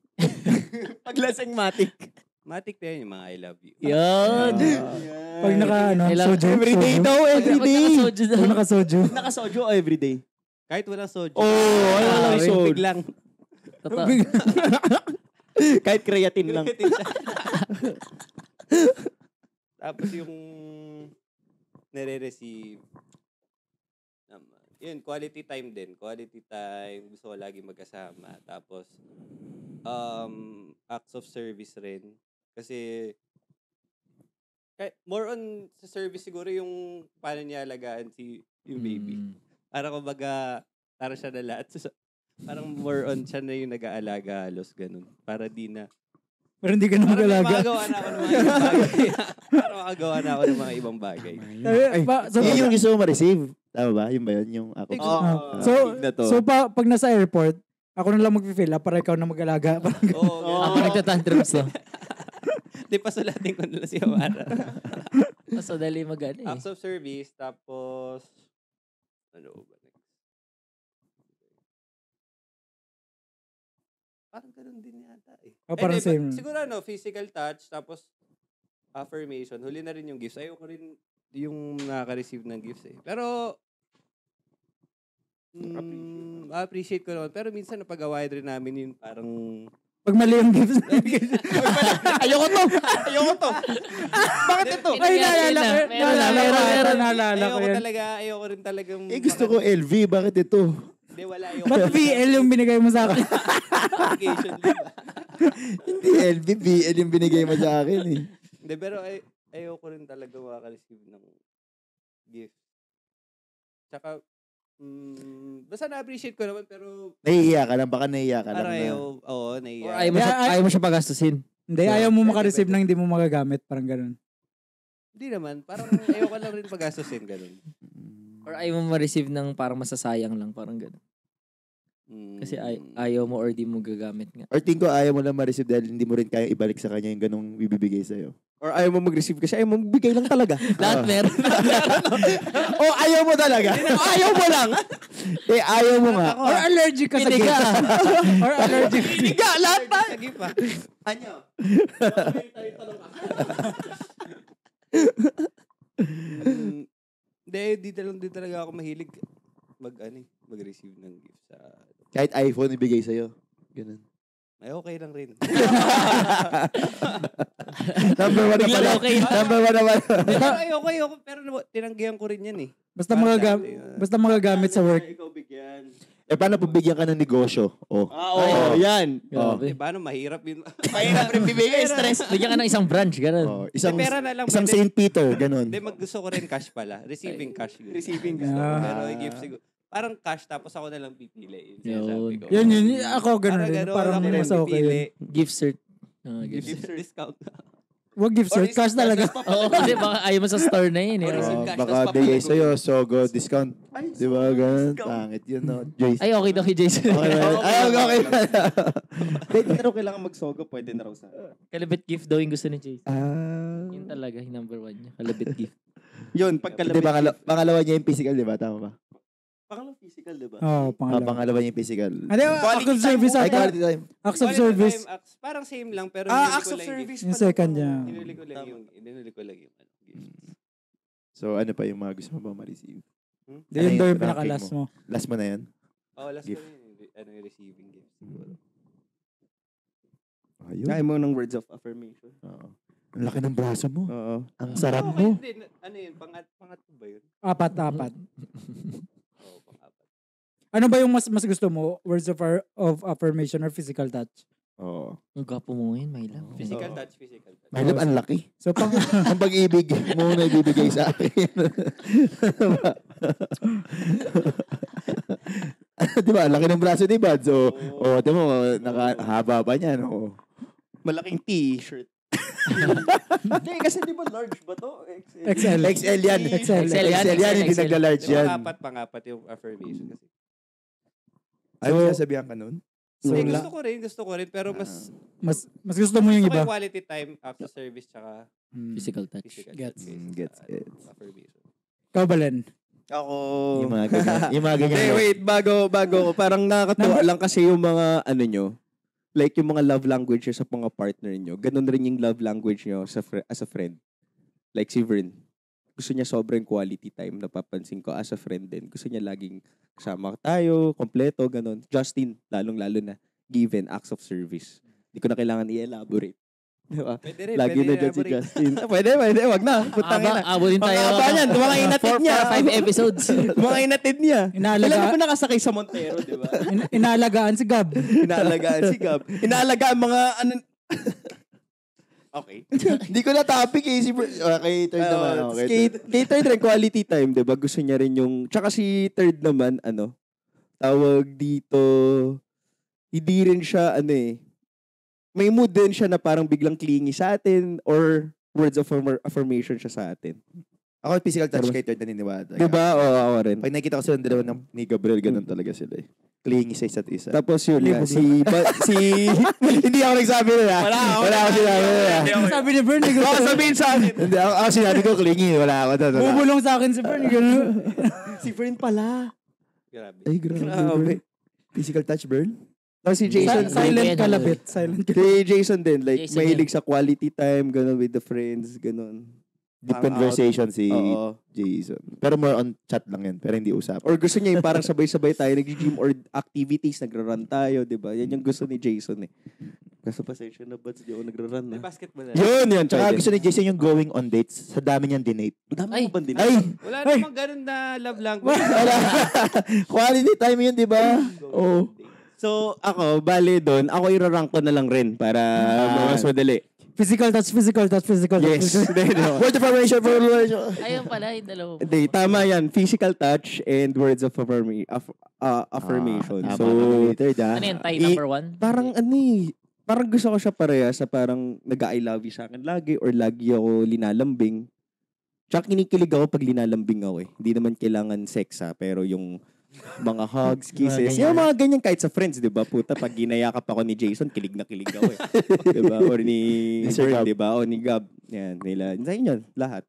S3: Paglasing matik.
S5: Matik na yun, yung mga I love you.
S1: Yun.
S2: Pag soju.
S3: Everyday
S2: soju.
S3: daw, everyday.
S2: Pag naka-soju.
S3: Naka-soju everyday.
S5: Kahit walang soju.
S3: walang soju.
S5: Big lang.
S1: Totoo.
S3: Kahit creatine lang.
S5: Tapos yung nare-receive, yun, quality time din. Quality time. Gusto ko lagi magkasama. Tapos, acts of service rin. Kasi, more on sa service siguro yung paano niya alagaan yung baby. Para kumbaga, para siya na lahat. Parang more on siya na yung nag-aalaga halos ganun. Para di na.
S2: Pero hindi ka na mag-alaga.
S5: Makagawa na ako ng mga ibang bagay. Para makagawa na ako ng mga ibang bagay.
S4: Yun yung gusto mo ma-receive. Tama ba? Yun ba yun? Yung ako.
S2: Pag nasa airport, ako na lang mag-fill up para ikaw na mag-alaga.
S1: Ako nagtatantrums no.
S5: Di pa sulatin ko nila si Amara.
S1: So, dali mag-ano eh.
S5: Acts of service, tapos, ano ba next? Parang ganun din yata eh.
S2: Parang same.
S5: Siguro physical touch, tapos affirmation. Huli na rin yung gifts. Ayoko rin yung nakaka-receive ng gifts eh. Pero, appreciate ko naman. Pero minsan napag-awayan rin namin yun parang...
S2: Pag mali yung gifts.
S3: Ayoko to. Bakit ito?
S2: Ay, naalala ko yan.
S5: Ayoko rin talagang...
S4: gusto ko LV. Bakit ito?
S5: Hindi, wala.
S2: Ba't VL yung binigay mo sa akin?
S5: Vacation leave.
S4: Hindi LV. BL yung binigay mo sa akin eh.
S5: Hindi, pero ayoko rin talaga makaka-receive ng gift. Tsaka, basta na-appreciate ko naman, pero...
S4: Nahihiya ka lang. Baka nahihiya ka lang.
S5: Oo, nahihiya.
S1: Ayaw mo siya pagastusin.
S2: Hindi, ayaw mo makareceive ng hindi mo magagamit. Parang ganun.
S5: Hindi naman. Parang ayoko lang rin pag-gastusin. Ganun.
S1: Or ayaw mo ma-receive ng parang masasayang lang. Parang gano'n. Kasi ayaw mo or di mo gagamit nga.
S4: Or tingin ko ayaw mo lang ma-receive dahil hindi mo rin kaya ibalik sa kanya yung ganong bibigay sa'yo.
S3: Or ayaw mo mag-receive kasi ayaw mo magbigay lang talaga.
S1: Lahat meron.
S3: O ayaw mo talaga. Ayaw mo lang.
S4: Ayaw mo nga.
S2: Or allergic ka sa gift. Or allergic.
S3: Piniga, lahat pa.
S5: Sa gift ah.
S3: Anyo?
S5: Di talaga ako mahilig mag-receive ng gift sa...
S4: Kahit iPhone ibigay sa'yo. Ganun.
S5: Ay, okay lang rin.
S4: Number one na pala.
S1: Okay.
S4: Number one naman.
S5: Ayoko. Pero tinanggihan ko rin yan eh.
S2: Basta magagamit sa work.
S3: Ikaw bigyan.
S4: Paano pabigyan ka ng negosyo?
S3: Yan.
S1: Grabe.
S5: Paano mahirap yun?
S3: Mahirap rin bibigay. Stress.
S1: Bigyan ka ng isang branch, gano'n.
S4: Isang
S5: pera na lang.
S4: Isang
S5: Pwede.
S4: St. Peter, ganun.
S5: Hindi, gusto ko rin cash pala. Receiving cash.
S3: Receiving
S5: Gusto ko.
S2: Ah.
S5: Pero gift siguro. Parang cash tapos ako na lang pipili. Yun sinasabi ko.
S2: Yun. Ako ganun rin. Parang
S5: ako rin
S2: mas okay
S5: pipili.
S2: yun.
S1: Gift cert.
S5: Gift discount.
S2: Wag gift cert. Cash talaga.
S1: Oo, kasi baka ayaw mo sa store na yun.
S5: Or
S4: Baka bigay sa'yo, Sogo, discount. Di ba, ganun? Pangit yun, no? Joyce.
S1: Ay, okay daw kay Jason.
S4: Okay.
S3: Pwede na raw kailangan magsogo. Pwede na raw sa...
S1: Kalabit gift daw yung gusto ni Jason. Yun talaga, yung number 1 niya. Kalabit gift.
S3: Yun,
S4: Hindi,
S3: pagkalabit.
S4: pangalawa niya yung physical, di ba? Tama ba?
S3: Pangalang physical, di ba?
S2: Oo, pangalawa.
S4: Pangalawa niya yung physical.
S2: Ano yung acts of service
S4: Ay,
S2: ata?
S4: quality time.
S2: Acts of service.
S5: Parang same lang. Pero
S3: Acts of service.
S2: Yung second niya.
S5: Hinuli ko lang yung gift.
S4: So, ano pa yung mga gusto mo ba ma-receive?
S2: Yun daw yung
S4: ranking
S2: pinaka-last mo.
S4: Last mo na yan?
S5: Last
S4: Gift.
S5: ko yun. Yung receiving gift siguro.
S4: Ayun.
S3: Kaya mo ng words of affirmation.
S4: Oo. Ang laki ng braso mo.
S3: Oo.
S4: Ang sarap
S5: Okay
S4: mo.
S5: din. Ano yun? Pangatlo ba yun?
S2: Apat.
S5: Oo, pangapat.
S2: Ano ba yung mas gusto mo? Words of affirmation or physical touch?
S4: Oo.
S1: Ang gwapo mo ngayon, my love.
S5: Physical touch.
S4: My love, ang laki.
S2: So,
S4: Ang pag-ibig mo na ibibigay sa akin. Di ba? Ang laki ng braso ni Bad. So, di mo, nakahaba pa niyan. Oo.
S3: Malaking t-shirt. Hindi, kasi di ba large ba to?
S2: XL.
S4: XL yan.
S2: XL.
S1: XL yan,
S4: XL yan, hindi
S1: XL.
S4: nagla-large yan.
S5: Pangapat yung affirmation. Kasi.
S4: Ano sasabihan ka nun?
S2: So,
S5: Hindi, gusto ko rin. Pero
S2: mas gusto mo yung
S5: gusto ko
S2: iba.
S5: yung quality time after service tsaka
S1: Physical touch.
S5: physical.
S2: Gets.
S3: Gets.
S5: Affirmation.
S2: Ikaw, Balen.
S3: Ako...
S4: Yung mga ganyan. Yung mga ganyan.
S3: Hindi, wait, bago ko. Parang nakakatuwa lang kasi yung mga, ano nyo, like yung mga love languages sa mga partner nyo, ganun rin yung love language nyo as a friend. Like si Vern. Gusto niya sobrang quality time, napapansin ko as a friend din. Gusto niya laging kasama tayo, kompleto, ganun. Justin, lalong-lalo na, given acts of service. Hindi ko na kailangan i-elaborate. Diba?
S5: Pwede rin.
S3: Lagi na dyan si Justin. pwede, wag na. Putang ina.
S1: Abutin tayo.
S3: Mga yan, mga inatid niya.
S1: 5 episodes.
S3: Mga inatid niya.
S2: Inaalaga-
S3: Kailan mo nakasakay sa Montero, di ba?
S2: Inaalagaan si Gab.
S3: Inaalagaan si Gab. Inaalagaan mga ano... Okay.
S4: Hindi ko na topic eh. Okay, third naman.
S3: Kay third rin, quality time, di ba? Gusto niya rin yung... Tsaka si third naman, tawag dito... Hindi rin siya, may mood din siya na parang biglang clingy sa atin or words of affirmation siya sa atin.
S4: Ako, physical touch kay third naniniwala.
S3: Di ba? Oo, ako rin.
S4: Pag nakikita ko silang dalawa ni Gabriel, ganun talaga sila eh. Clingy sa isa't isa.
S3: Tapos yun nga, hindi ako nagsabi na. Wala ako sinabi na.
S2: Sabi ni Bern,
S3: Baka sabihin sa akin.
S4: Hindi, ako sinabi ko clingy. Wala ako doon.
S2: bubulong sa akin si Bern.
S3: Si Fern pala.
S5: Grabe.
S4: Ay, grabe. Physical touch, burn?
S3: Tapos si Jason,
S2: Silent kalabit. Silent kalabit.
S3: si Jason din, like,
S1: Jason
S3: mahilig sa quality time, ganun, with the friends, ganun.
S4: Deep
S3: Hang
S4: conversation si
S3: Oo.
S4: Jason. Pero more on chat lang yan. Pero hindi usap.
S3: Or gusto niya yung parang sabay-sabay tayo, nag-gym or activities, nagra-run tayo, di ba? Yan yung gusto ni Jason eh. Kaso pasensya na ba't di ako nagra-run
S5: May
S3: na?
S5: basketball na.
S3: Yun,
S4: Tsaka
S3: pwede.
S4: gusto ni Jason yung going on dates. Sa dami niyang dinate.
S3: Dami
S1: Ay.
S3: mo ba din?
S4: Ay!
S5: Wala namang ganun na love language.
S4: Quality time yun, di ba? Oo.
S3: So, ako, bale doon, ako i-rank ko na lang rin para mas madali.
S2: Physical touch.
S3: Yes.
S4: Word of affirmation for
S1: Ayun pala, yung dalawa.
S3: Hindi, tama yan. Physical touch and words of affirmation. So,
S4: third
S1: Ano yan, tie number 1?
S3: parang parang gusto ko siya pareha sa parang nag-I love you sa akin lagi or lagi ako linalambing. Tsaka kinikilig ako pag linalambing ako eh. Hindi naman kailangan sex pero yung mga hugs, kisses. Yung mga ganyan kahit sa friends, di ba? Puta, pag ginayakap ako ni Jason, kilig na kilig ako eh. Di ba? Or ni
S4: Sir
S3: Vern,
S4: Gab.
S3: di ba? O ni Gab. Yan, nila. Sa inyo, lahat.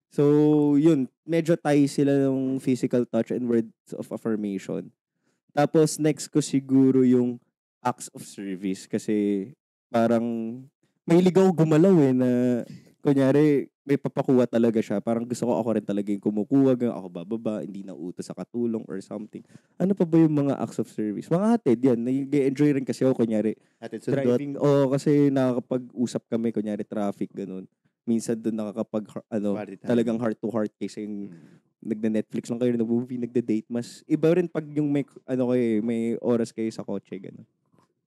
S3: So, yun. Medyo tie sila ng physical touch and words of affirmation. Tapos, next ko siguro yung acts of service. Kasi, parang, mahilig ako gumalaw na, kunyari, may papakuha talaga siya. Parang gusto ko ako rin talaga yung kumukuha, ako bababa, hindi na utos sa katulong or something. Ano pa ba yung mga acts of service? Mga hatid, yan. Nag-enjoy rin kasi ako, kunyari,
S4: Atin sundot.
S3: driving. Kasi nakakapag-usap kami, kunyari traffic, ganun. Minsan doon
S4: Quality time.
S3: talagang heart to heart kasi yung nagna-Netflix lang kayo, nag-movie, nagda-date. Mas iba rin pag yung may oras kayo sa kotse, ganun.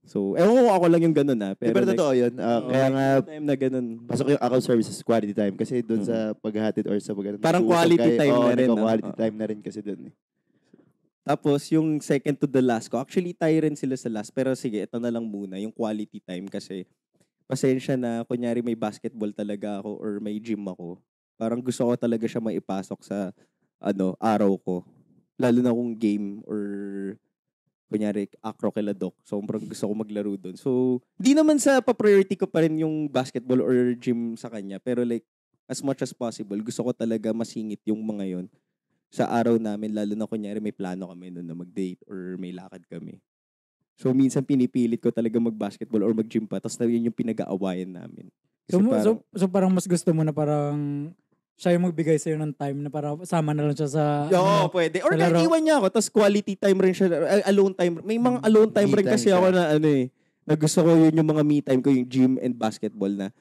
S3: So, ewan ko ako lang yung ganun
S4: Pero totoo yun. Kaya nga,
S3: time na ganun.
S4: pasok yung account services quality time. Kasi doon sa paghahatid or sa
S3: Parang quality time na rin, no?
S4: quality time na rin kasi doon eh.
S3: Tapos, yung second to the last ko, actually, tie rin sila sa last. Pero sige, ito na lang muna, yung quality time kasi pasensya na, kunyari may basketball talaga ako or may gym ako. Parang gusto ko talaga siya maipasok sa araw ko. Lalo na kung game or kunyari, acro kila Doc. Sobrang gusto ko maglaro doon. So, di naman sa pa-priority ko pa rin yung basketball or gym sa kanya. Pero like, as much as possible, gusto ko talaga masingit yung mga yon sa araw namin. Lalo na kunyari, may plano kami noon na mag-date or may lakad kami. So, minsan pinipilit ko talaga mag-basketball or mag-gym pa. Tapos na yun yung pinag-aawayan namin. Kasi
S2: So parang mas gusto mo na parang siya yung magbigay sa'yo ng time na parang sama na lang siya sa...
S3: Oo, pwede. Or
S2: sa
S3: kahit
S2: laro.
S3: iwan niya ako, tapos quality time rin siya. Alone time. May mga alone time
S4: Me
S3: rin
S4: time
S3: kasi
S4: siya.
S3: ako na na gusto ko yun yung mga me time ko, yung gym and basketball na.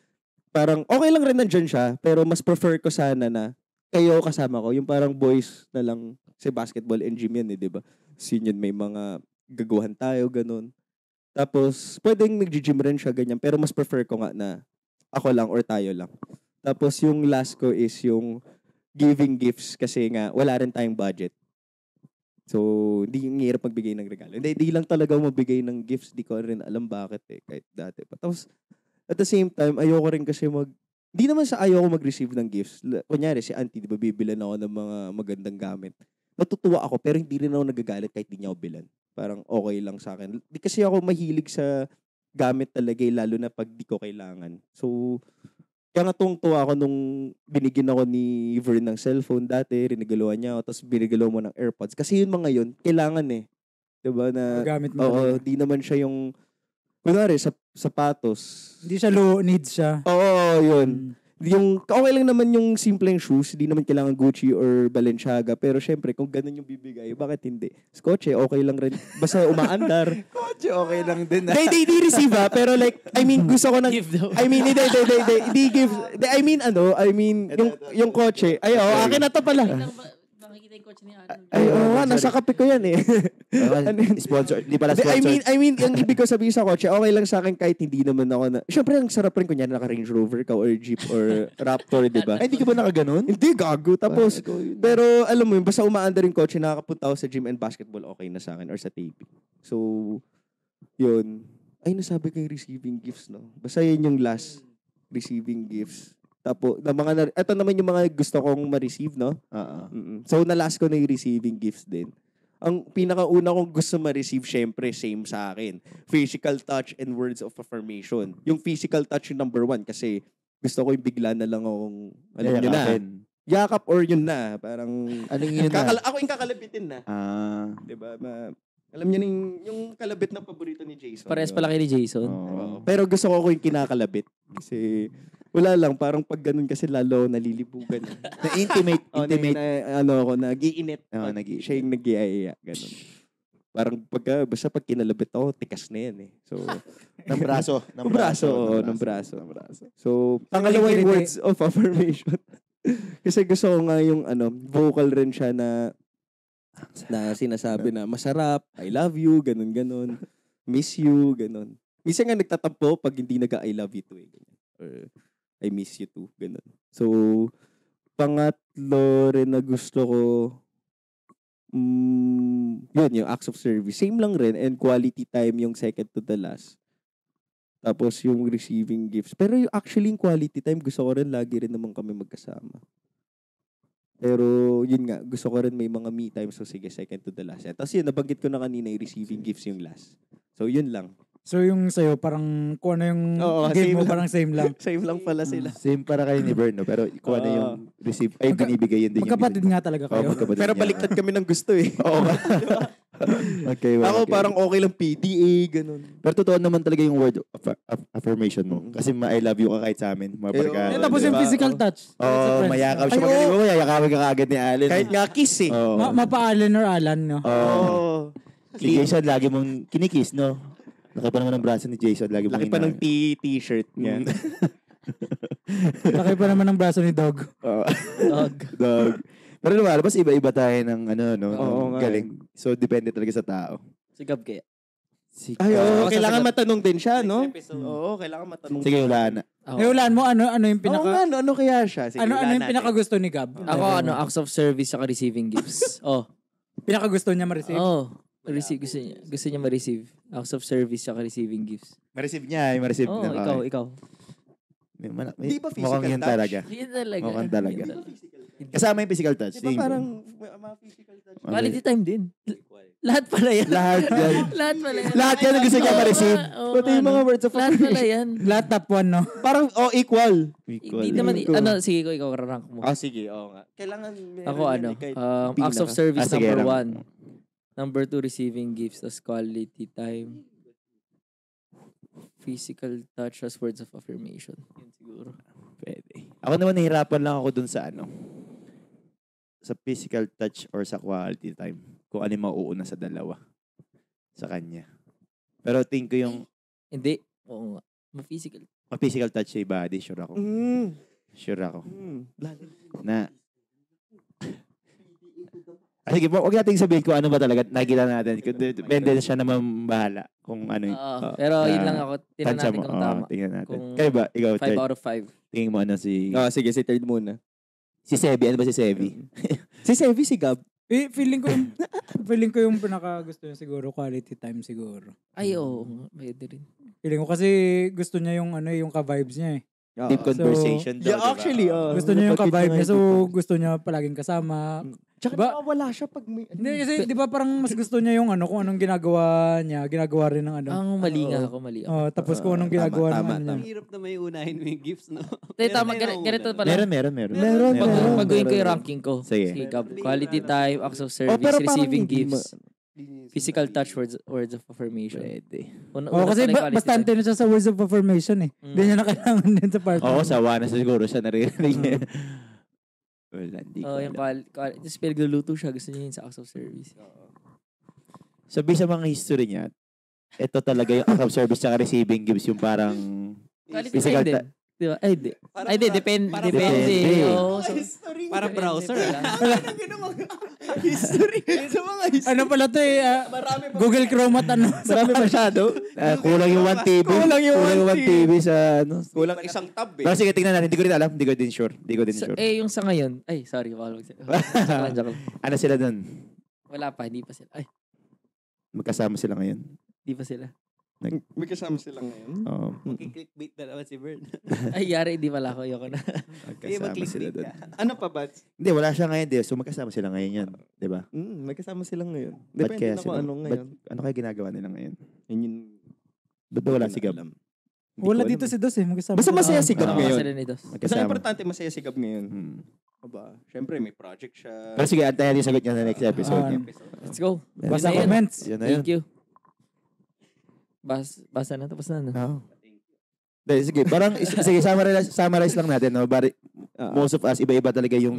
S3: Parang okay lang rin nandyan siya, pero mas prefer ko sana na kayo kasama ko. Yung parang boys na lang, kasi basketball and gym yan di ba? Yun may mga gagawahan tayo, ganun. Tapos, pwedeng nag-gym rin siya, ganyan. Pero mas prefer ko nga na ako lang or tayo lang. Tapos yung last ko is yung giving gifts kasi nga wala rin tayong budget. So, hindi yung hirap magbigay ng regalo. Hindi lang talaga ako magbigay ng gifts. Di ko rin alam bakit kahit dati pa. Tapos, at the same time, ayoko rin kasi di naman sa ayoko mag-receive ng gifts. Kunyari, si auntie, di ba, bibilan ako ng mga magandang gamit. Natutuwa ako, pero hindi rin ako nagagalit kahit di niya ako bilan. Parang okay lang sa akin. Di kasi ako mahilig sa gamit talaga, lalo na pag di ko kailangan. So, kaya nga tuwa ako nung binigyan ako ni Vern ng cellphone dati, rinagaluhan niya ako, tapos binigalaw mo ng AirPods. Kasi yun mga yun, kailangan eh. Diba na,
S2: Gamit mo.
S3: oo, di naman siya yung, kunwari, sapatos.
S2: Hindi siya low needs siya.
S3: Oo, yun. Yung, okay lang naman yung simpleng shoes, hindi naman kailangan Gucci or Balenciaga, pero syempre, kung ganun yung bibigay, bakit hindi? Kotse, okay lang rin. Basta umaandar.
S4: Kotse, okay lang din.
S3: They receive pero like, I mean, gusto ko ng,
S1: Give daw.
S3: I mean, hindi give, yung kotse, akin na to pala.
S1: Nakikita yung coach ni Arnold.
S3: Nasa kape ko yan eh.
S4: Sponsor. Di pala
S3: Hindi,
S4: sponsor.
S3: I mean, yung ibig ko sabihin sa kotse, okay lang sa akin kahit hindi naman ako na, syempre, ang sarap rin kunya naka Range Rover ka or Jeep or Raptor, di ba?
S4: Ay, hindi ka ba nakaganon?
S3: Hindi, gago. Tapos, pero alam mo yun, basta umaandar yung kotse, nakakapunta ako sa gym and basketball, okay na sa akin, or sa taping. So, yun. Ay, nasabi ko yung receiving gifts, no? Basta yun yung last receiving gifts. Tapos, ito naman yung mga gusto kong ma-receive, no? So, na-last ko na yung receiving gifts din. Ang pinakauna kong gusto ma-receive, syempre, same sa akin. Physical touch and words of affirmation. Yung physical touch yung number 1 kasi gusto ko yung bigla na lang akong, alam nyo na, yakap or yun na. Parang,
S4: Anong yun na?
S3: ako yung kakalabitin na. Diba? Alam niyo yung kalabit na paborito ni Jason.
S1: Parehas pala kayo ni Jason.
S3: Oo. Pero gusto ko yung kinakalabit. Kasi, wala lang. Parang pag ganun kasi lalo nalilibugan.
S4: Na intimate.
S3: Ako, nag-iinit.
S4: Oo,
S3: Siya yung nag-iaya. Ganun. Parang basta pag kinalabit ako, tikas na yan eh. So,
S4: Ng braso.
S3: ng braso. So, pangalawa yung words of affirmation. Kasi gusto ko nga yung vocal rin siya na sinasabi na masarap, I love you, ganun. Miss you, ganun. Minsan nga nagtatampo pag hindi I love you too. Or I miss you too, ganun. So, pangatlo rin na gusto ko, yun, yung acts of service. Same lang rin, and quality time yung second to the last. Tapos yung receiving gifts. Pero yung actually yung quality time, gusto ko rin lagi rin naman kami magkasama. Pero yun nga, gusto ko rin may mga me time. So sige, second to the last. Tapos yun, nabanggit ko na kanina yung receiving gifts yung last. So yun lang.
S2: So yung sa'yo, parang kung ano yung game mo, parang same lang.
S3: Same lang pala sila.
S4: Same para kayo ni Bern, no? Pero kung ano yung receive, ay binibigay yun din.
S2: Magkapatid nga talaga kayo.
S3: Pero baliktad kami ng gusto eh.
S4: Oo. Okay, well,
S3: Ako parang okay lang PDA, ganun.
S4: Pero totoo naman talaga yung word of affirmation mo. Kasi I love you ka kahit sa amin. Mga barkada.
S2: Tapos yung physical touch.
S4: Oo, mayakap siya. Magaling mo, mayakapin ka kagad ni Allen.
S3: Kahit nga kiss eh.
S2: Mapa-Allen or Alan, no?
S3: Oo.
S4: Si Jason, lagi mong kinikiss, no? Laki pa naman ang braso ni Jason. Lagi
S3: Laki pa ng t-shirt niya.
S2: Laki pa naman ng braso ni Dog.
S4: Dog. Pero lumalabas, iba-iba tayo ng
S3: Oo,
S4: galing. So, depende talaga sa tao.
S1: Sigab kaya.
S3: Kailangan matanong din siya, no? Oo, kailangan matanong.
S4: Sige, wala na.
S2: Hulaan mo, ano yung pinaka...
S3: ano kaya siya? Sige,
S2: Ano yung pinakagusto ni Gab?
S1: Ako, acts of service saka receiving gifts.
S2: Pinakagusto niya ma-receive?
S1: Gusto niya ma-receive. Acts of service saka receiving gifts.
S4: Ma-receive niya, ma-receive na.
S1: Ikaw.
S3: Di ba physical
S4: mukhang yun
S3: touch?
S4: talaga.
S1: Yun talaga.
S4: Mukhang talaga. Kasama yung physical touch.
S3: Di ba parang mga physical touch?
S1: Quality time din. Lahat pala yan.
S4: Lahat yan.
S1: Lahat pala yan.
S4: Lahat yan ang gusto niya ma-receive.
S3: Pati yung mga words of
S1: Lahat pala yan.
S2: Lahat top 1, no?
S3: Parang, equal.
S1: Hindi naman, sige ko, ikaw rank mo.
S3: Sige, nga. Kailangan,
S1: Ako acts of service
S4: sige,
S1: number
S4: rank.
S1: 1. Number 2, receiving gifts as quality time. Physical touch as words of affirmation. Yun siguro.
S4: Pwede. Ako naman nahihirapan lang ako dun sa sa physical touch or sa quality time. Kung ano yung mauuna sa dalawa. Sa kanya. Pero think ko yung
S1: Hindi. Oo nga. Ma-physical.
S4: physical touch sa body, sure ako. Sure ako. Na sige, huwag natin sabihin kung ano ba talaga nakikita natin. Depende na siya naman bahala kung ano.
S1: Pero yun lang ako. Tingnan
S4: tansya
S1: natin
S4: mo.
S1: kung tama.
S4: Tingnan natin.
S1: Kung
S4: Kaya ba? Ikaw,
S1: 5
S4: third.
S1: out of 5.
S4: Tingin mo ano si...
S3: Sige, si third muna.
S4: Si Sevi. Ano ba si Sevi?
S3: Si Sevi, si Gab.
S2: Feeling ko yung pinaka gusto niya siguro, quality time siguro.
S1: Ay, oo. Pwede rin.
S2: Feeling ko kasi gusto niya yung yung ka-vibes niya eh.
S4: Deep conversation daw,
S3: Yeah,
S4: diba?
S3: actually,
S2: Gusto niya yung ka-vibe niya, so gusto niya palaging kasama.
S3: Tsaka
S2: Diba?
S3: nakawala siya pag may...
S2: Hindi kasi, di ba parang mas gusto niya yung kung anong ginagawa niya, ginagawa rin ng
S1: Ang mali nga ako, mali ako.
S2: tapos kung anong ginagawa
S3: tama,
S2: ng niya.
S5: Ang hirap na may unahin mo yung gifts, no?
S1: Tama, ganito pala.
S4: Meron.
S1: Pag-gawin ko yung ranking ko.
S4: Sige.
S1: Quality time, acts of service,
S3: pero parang
S1: receiving
S3: hindi
S1: gifts, physical touch, words of affirmation.
S4: Pwede.
S2: Kasi bastante na siya sa words of affirmation eh. Hindi niya na kailangan din sa partner.
S4: Oo, sawa na siguro siya naririnig niya. Wala, hindi ko
S1: Yung
S4: alam.
S1: tapos pinagluluto siya, gusto niya yun sa acts of service.
S4: Sabi sa mga history niya, ito talaga yung act of service tsaka receiving gifts yung parang
S1: Quality
S4: physical
S1: time din. Diba? Ay, di.
S5: Parang
S1: Ay, di.
S5: pra-
S1: Depende.
S5: parang
S4: Depende.
S1: Oo.
S5: Parang browser.
S3: history. Sa mga history.
S2: Ano pala to eh, Google Chrome at ano.
S3: Marami masyado.
S4: kulang yung 1 TV.
S3: Kulang yung 1
S4: TV sa ano.
S3: Kulang isang tab eh.
S4: Pero sige, tingnan natin. Hindi ko rin alam. Hindi ko din sure.
S1: Yung sa ngayon. Ay, sorry. Joke lang.
S4: Ano sila dun?
S1: Wala pa. Hindi pa sila. Ay,
S4: Magkasama sila ngayon.
S1: hindi pa sila.
S3: May kasama sila ngayon.
S4: Oo.
S5: Mag-clickbait na naman si Bern.
S1: Ay, yari. Hindi pala ako. Ayoko na.
S4: Magkasama sila dun.
S3: Ano pa ba?
S4: Hindi, wala siya ngayon. So magkasama sila ngayon yan. Di ba?
S3: May kasama sila ngayon.
S4: Ba't
S3: Depende
S4: kaya
S3: na kung
S4: sila?
S3: ano ngayon.
S4: Ano kaya ginagawa nila ngayon?
S3: Yun yung...
S4: Ba't ba wala si Gab?
S3: alam.
S2: Wala dito si Dos eh. Magkasama
S3: Basta
S2: sila.
S3: masaya si Gab
S4: Oo.
S3: ngayon.
S1: Sila ni Dos.
S3: Basta
S4: Magkasama.
S3: importante masaya si Gab ngayon.
S4: Hmm.
S3: Aba, syempre may project siya.
S4: Pero sige, antayin natin yung sagot niya sa next episode niya.
S1: Let's go.
S2: Basta
S1: Yun na yun.
S2: comments.
S4: Yan na yun.
S1: Thank you. Basta na. Tapos na. No?
S4: Oo. Dahil, sige, parang, sige, summarize lang natin, no? Most of us, iba-iba talaga yung,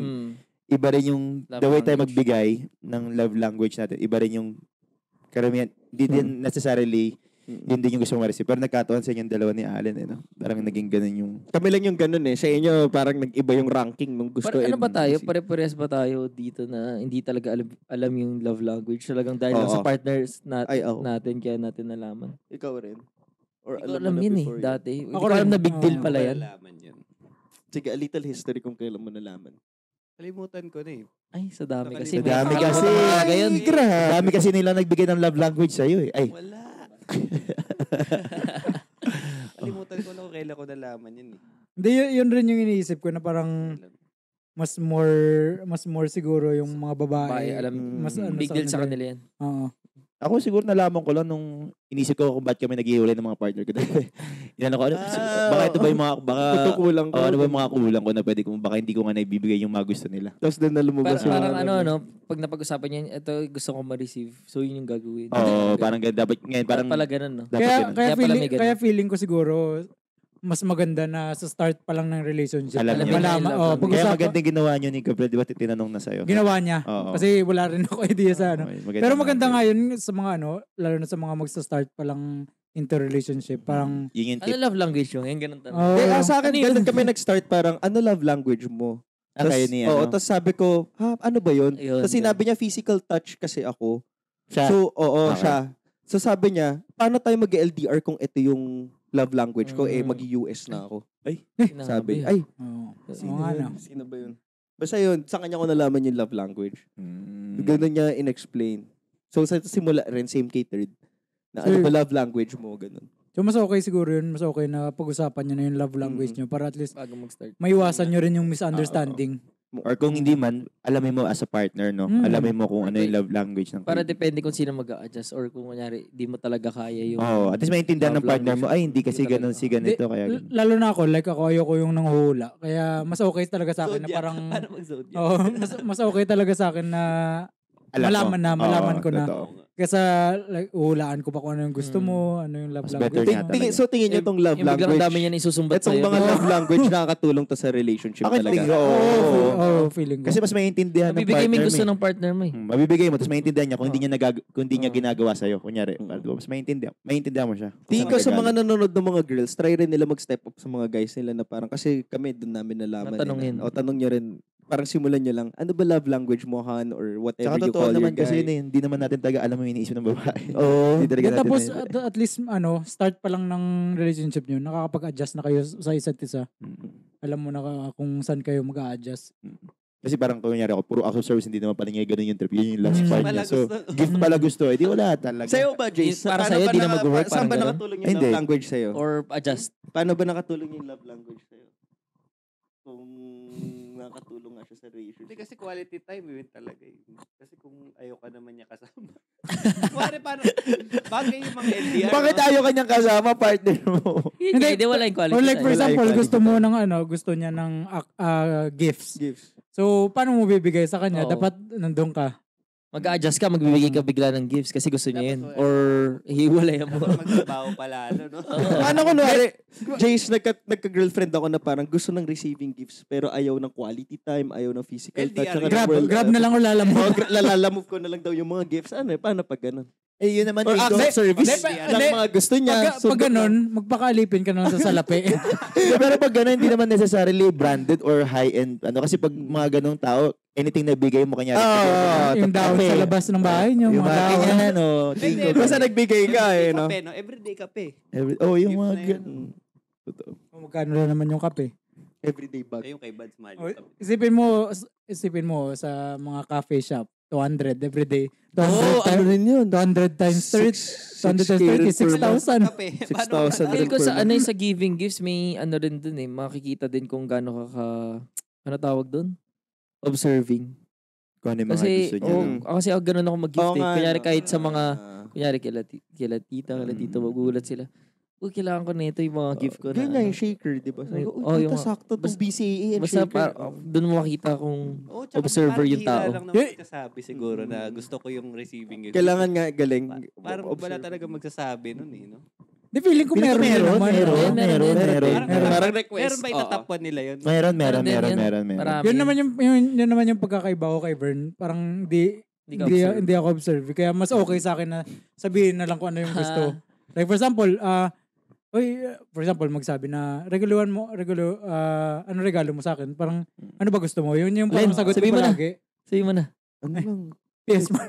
S4: iba rin yung,
S1: Love
S4: the way tayo
S1: language.
S4: magbigay ng love language natin, iba rin yung, karamihan, hindi din necessarily, yun din yung gusto mo ma-receive. Pero nagkataon sa inyong dalawa ni Allen, eh, no? Parang naging ganun yung,
S3: Kami lang yung ganun eh. Sa inyo, parang nag-iba yung ranking nung gusto.
S1: Ano
S3: and
S1: ba tayo?
S3: receive.
S1: Pare-pares ba tayo dito na hindi talaga alam yung love language? Talagang dahil lang sa
S3: Oo.
S1: partners
S3: Ay, oo.
S1: natin, kaya natin nalaman.
S3: Ikaw rin. Or
S1: Hindi ko
S3: mo
S1: alam
S3: na
S1: yun
S3: before
S1: dati. Hindi
S2: Ako
S1: ko alam
S2: rin.
S1: na big deal
S2: Oo.
S1: pala yan.
S5: Malalaman yun.
S3: Sige, a little history kung kailan mo nalaman.
S5: Kalimutan ko na eh.
S1: Ay, sa dami kasi.
S4: sa dami kasi,
S1: Ngayon.
S4: sa dami kasi nila nagbigay ng love language sa'yo, eh. Ay,
S5: Wala. Kalimutan ko na kung kailan ko nalaman yun eh.
S2: Hindi, yun rin yung iniisip ko na parang mas more siguro yung mga babae.
S1: Babae, alam,
S2: mas ano
S1: big deal sa kanila yan.
S2: Oo.
S4: ako siguro nalaman ko lang nung inisip ko kung ba't kami naghihiwalay ng mga partner ko. Inano ko, baka ito ba yung mga, baka,
S3: Kulang ko.
S4: ano ba yung mga kulang ko na pwede kong, baka hindi ko nga naibibigay yung mga gusto nila.
S3: Tapos doon na lumabas yung...
S1: Parang ano, pag napag-usapan niya, ito gusto ko ma-receive. So, yun yung gagawin.
S4: Oo, parang ganun. Dapat, ngayon, parang,
S1: Pala ganun, no?
S4: dapat
S2: Kaya,
S4: ganun.
S2: kaya,
S1: Kaya pala may
S2: feeling,
S1: ganun.
S2: kaya feeling ko siguro, mas maganda na sa start pa lang ng relationship.
S4: Alam niya.
S2: Malaman,
S1: Kaya
S2: pag
S4: Kaya
S2: usapan,
S4: maganda ginawa nyo ni Gabriel, di ba tinanong na sa'yo?
S2: ginawa niya.
S4: Oo.
S2: Kasi wala rin ako idea sa ano.
S4: Okay,
S2: Pero maganda nga yun sa mga lalo na sa mga magsa-start pa lang into relationship. Parang,
S4: Yun yung
S1: Ano
S4: tip.
S1: love language yung? Yan, ganun tanong.
S2: oh,
S3: Sa akin,
S1: Ano yun?
S3: ganun kami nag-start parang, ano love language mo?
S4: Kayo niya,
S3: Oo,
S4: no?
S3: tapos sabi ko, ano ba yun?
S1: Ayun,
S3: Tapos sinabi niya, physical touch kasi ako.
S4: Siya.
S3: So, oo,
S4: Okay.
S3: siya. So sabi niya, paano tayo mag-LDR kung ito yung love language ko? Mag-US na ako. Sabi, ay,
S2: oh,
S3: sino
S2: nga
S3: yun?
S2: na.
S3: Sino ba yun? Basta yun, sa kanya ko nalaman yung love language.
S4: Mm.
S3: Ganun niya in-explain. So sa simula rin, same catered. Na ano
S2: Sir.
S3: ba love language mo? Ganun.
S2: So mas okay siguro yun. Mas okay na pag-usapan nyo na yung love language nyo para at least
S1: Bago mag-start.
S2: maiwasan nyo rin yung misunderstanding.
S4: Or kung hindi man, alamin mo as a partner, no? Alamin mo kung ano yung love language ng
S1: Para depende kung sino mag-a-adjust or kung kunyari, di mo talaga kaya yung...
S4: Oo, at least maintindihan ng
S1: love
S4: partner mo,
S1: language.
S4: ay, hindi kasi
S1: Hindi
S4: ganun,
S1: talaga.
S4: si ganito, kaya
S2: L-
S4: ganun.
S2: lalo na ako, like ako, ayoko yung nanghuhula. Kaya mas okay talaga sa akin na parang...
S5: Ano mag-zodiac?
S2: Oh, mas okay talaga sa akin na
S4: Alam mo.
S2: malaman
S4: Oo,
S2: ko na.
S4: totoo.
S2: Kasi like, uhulaan ko pa kung ano yung gusto mo, ano yung love
S4: Mas better
S2: language
S4: nga
S2: mo.
S4: talaga.
S3: So tingin niyo tong love
S1: Yung biglang
S3: language.
S1: dami niya na isusumbat
S3: Itong
S1: sa'yo.
S3: mga love language nakakatulong to sa relationship
S4: Bakit
S3: talaga.
S4: tingin ko?
S2: Oo, feeling ko.
S4: Kasi mas maintindihan ng
S1: Mabibigay mo
S4: partner
S1: yung
S4: mo.
S1: gusto ng partner mo eh.
S4: Mabibigay mo, tapos maintindihan niya kung hindi niya kung hindi niya ginagawa sa'yo. Kunyari, mas maintindihan mo siya.
S3: Tingin ko sa mga nanonood ng mga girls, try rin nila mag-step up sa mga guys nila na parang, kasi kami doon namin nalaman.
S1: Natanungin.
S3: O tanong nyo rin, parang simulan nyo lang, ano ba love language mo, Han? Or whatever
S4: Saka
S3: you
S4: totoo
S3: call
S4: naman
S3: your
S4: kasi
S3: guy.
S4: yun eh, hindi naman natin taga alam mo yung iniisip ng babae.
S3: Oo.
S4: Hindi talaga
S2: Then,
S4: natin
S2: tapos
S4: na-
S2: at least start pa lang ng relationship nyo, nakakapag-adjust na kayo sa isa't isa. Alam mo na kung saan kayo mag-a-adjust.
S4: Kasi parang kunyari ako, puro acts of service, hindi naman pala niya ganun yung trip. Yun yung last part
S5: Pala
S4: niya. So,
S5: gusto.
S4: gift pala gusto. Eh, di wala talaga.
S3: Sa'yo ba, Jace?
S1: Para
S3: Paano
S1: sa'yo,
S3: ba
S1: di na mag-work,
S3: Saan
S1: parang
S3: ba
S1: ganun?
S3: nakatulong yung
S4: Hindi.
S3: love language sa'yo?
S1: Or adjust.
S3: Paano ba nakatulong yung love language sa'yo? Kung nakatulong nga siya sa relationship.
S5: Hindi kasi quality time yun talaga. Kasi kung ayaw ka naman niya kasama. Kuwari paano, bagay yung mga LDR.
S4: Bakit
S5: no?
S4: ayaw kanyang kasama, partner mo?
S1: Hindi, wala yung quality
S2: Or like for
S1: time.
S2: example,
S3: Wala yung
S2: gusto mo ng gusto niya ng gifts.
S3: Gifts.
S2: So, paano mo bibigay sa kanya?
S1: Oo.
S2: Dapat nandun ka.
S1: Mag-a-adjust ka, magbibigay ka bigla ng gifts kasi gusto niya yun.
S5: Dapat,
S1: Or hiwalayan mo.
S5: Magtrabaho pala, no?
S3: Paano kunwari, Jace, nagka-girlfriend ako na parang gusto ng receiving gifts pero ayaw ng quality time, ayaw ng physical touch.
S5: LDR.
S3: saka ng
S2: Grab na lang o lalamog.
S3: Lalalamove ko na lang daw yung mga gifts. Ano eh, paano pag ganun?
S4: Eh, yun naman
S3: Or
S4: yung
S3: acts of service
S5: Hindi,
S3: lang mga gusto niya.
S2: Pag ganun, magpakaalipin ka naman sa salapi.
S4: Pero pag gano'n, hindi naman necessarily branded or high-end. Kasi pag mga ganong tao, anything na bigay mo kanya.
S2: Yung dahon sa labas ng bahay niyo,
S4: Yung
S2: mga
S4: mga
S2: dahon.
S4: ganyan, no?
S5: Hindi,
S3: Basta nagbigay ka eh, no?
S5: Kape, no? Everyday kape.
S4: Yung
S5: Gift
S4: mga
S5: na yan.
S4: ganun. Totoo.
S2: Magkano na naman yung kape?
S3: Everyday bag.
S5: Ay, yung kay Buds Mahal.
S2: O,
S5: yung kape.
S2: isipin mo sa mga cafe shop, 200 every day. 200
S3: Oo, ano rin yun?
S2: 200 times 30, 200 times 30, 6,000.
S5: Kape.
S3: 6,000
S1: Feel
S3: rin
S1: ko
S3: per
S1: sa
S3: month.
S1: sa giving gifts, may ano rin dun eh. Makikita din kung gaano ka ano tawag dun? Observing.
S4: Kung ano yung mga
S1: Kasi,
S4: gusto niya. no?
S1: kasi ako ganun ako mag-gift
S3: Oo
S1: eh.
S3: nga,
S1: Kunyari
S3: no?
S1: kahit sa mga,
S3: Ah.
S1: kunyari kila tita, kila tito, magulat sila. Uy, kailangan ko na ito yung mga gift ko na.
S3: Ganyan
S1: ano.
S3: yung shaker, di ba? Sabi ko,
S1: Oh,
S3: uy,
S1: yung-
S3: puta, sakto tong
S1: basta-
S3: BCAA and
S1: Basta
S3: shaker.
S1: doon mo makita kung
S5: Oo, tsaka
S1: observer
S5: parang
S1: yung
S5: hira
S1: tao.
S5: lang naman magsasabi siguro na gusto ko yung receiving gift.
S3: Kailangan nga galing.
S5: Parang wala
S3: observe.
S5: talaga magsasabi nun eh, no?
S2: Di feeling ko meron din naman.
S1: meron.
S3: Parang request.
S5: Meron ba
S3: Oo.
S5: itatap 1 nila yun?
S4: Meron.
S1: Meron din yan. Marami
S2: Yun
S1: yan.
S2: naman yung pagkakaiba ko kay Vern. Parang
S1: Hindi ka observe.
S2: hindi ako observe. Kaya mas okay sa akin na sabihin na lang kung ano yung gusto. Like for example, magsabi na ano regalo mo sa akin? Parang ano ba gusto mo? Yun yung parang
S1: Len,
S2: sagot ko
S1: sabihin mo na.
S2: palagi.
S1: Sabi mo na.
S3: Ano lang?
S2: PS5.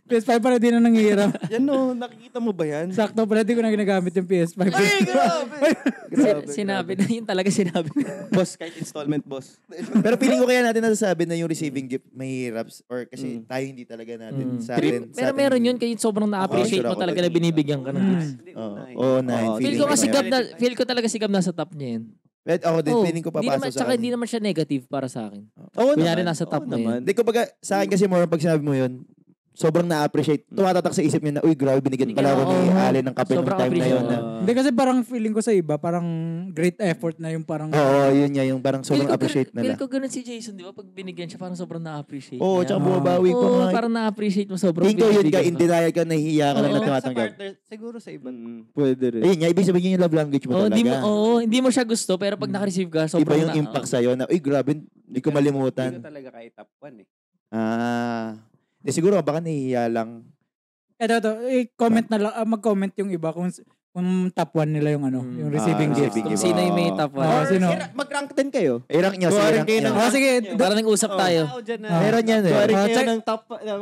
S2: PS5 para di na nanghihirap.
S3: Yan no, nakikita mo ba yan?
S2: Sakto pala di ko na ginagamit yung PS5.
S3: Ay, grabe.
S1: Sinabi na yun talaga sinabi.
S3: Boss, kahit installment, boss.
S4: Pero feeling ko kaya natin nasasabi na yung receiving gift mahirap or kasi tayo hindi talaga natin sa atin.
S1: Pero meron yun kaya sobrang na-appreciate mo
S4: Ako,
S1: talaga na binibigyan ka ng gifts.
S5: Hindi,
S4: Oo,
S5: unahin.
S4: nine.
S1: Feel ko kasi feel ko talaga si Gab nasa top niya yun.
S4: But ako din,
S1: Oo,
S4: feeling ko
S1: di naman,
S4: papasok sa
S1: tsaka
S4: akin.
S1: hindi naman siya negative para sa akin.
S3: Oo
S1: Kunyari
S3: naman,
S1: nasa top
S3: oo
S1: na
S3: naman.
S4: Hindi ko baga, sa akin kasi more pag sinabi mo yun, sobrang na-appreciate. Tumatatak sa isip niya na, uy, grabe, binigyan pala ako ni
S1: Oo.
S4: Ali ng kape nung
S1: Sobrang
S4: time na yun.
S1: appreciate.
S4: Na,
S2: Hindi kasi parang feeling ko sa iba, parang great effort na yung parang...
S4: Oo, yun nga, yung parang sobrang appreciate
S1: Feel
S4: nila.
S1: ko ganun si Jason, di ba? Pag binigyan siya, parang sobrang na-appreciate
S4: Oo,
S1: niya.
S4: tsaka bumabawi pa
S1: Oo,
S4: nga.
S1: parang na-appreciate mo sobrang
S4: Tingin ko yun ka,
S1: binibigyan
S4: in denial ka, nahihiya ka lang
S1: Oo.
S4: na
S5: Sa
S4: tumatanggap.
S5: partner, siguro sa iba.
S3: Pwede rin.
S4: Ayun nga, ibig sabihin yun yung love language mo
S1: Oo,
S4: talaga.
S1: hindi mo siya gusto, pero pag naka-receive ka,
S4: Iba
S1: sobrang
S4: yung impact sa'yo na, uy, grabe, hindi ko
S5: Hindi
S4: malimutan.
S5: ko talaga kay top 1 eh.
S4: Siguro baka nahihiya lang.
S2: Ito, comment na lang, mag-comment yung iba kung top 1 nila yung yung receiving gift.
S4: receiving
S1: Kung
S4: gift.
S1: sino yung may top
S2: Ah,
S1: 1.
S2: sino?
S3: Mag-rank din kayo.
S4: I-rank nyo, sige,
S3: Kuwarin
S4: rank
S3: kayo
S4: nyo.
S3: ng-
S2: Oh, sige,
S1: Para nang usap tayo.
S5: Tao dyan na.
S4: Meron yan eh.
S3: Kuwarin
S2: Ah,
S3: kayo
S2: check-
S3: ng top.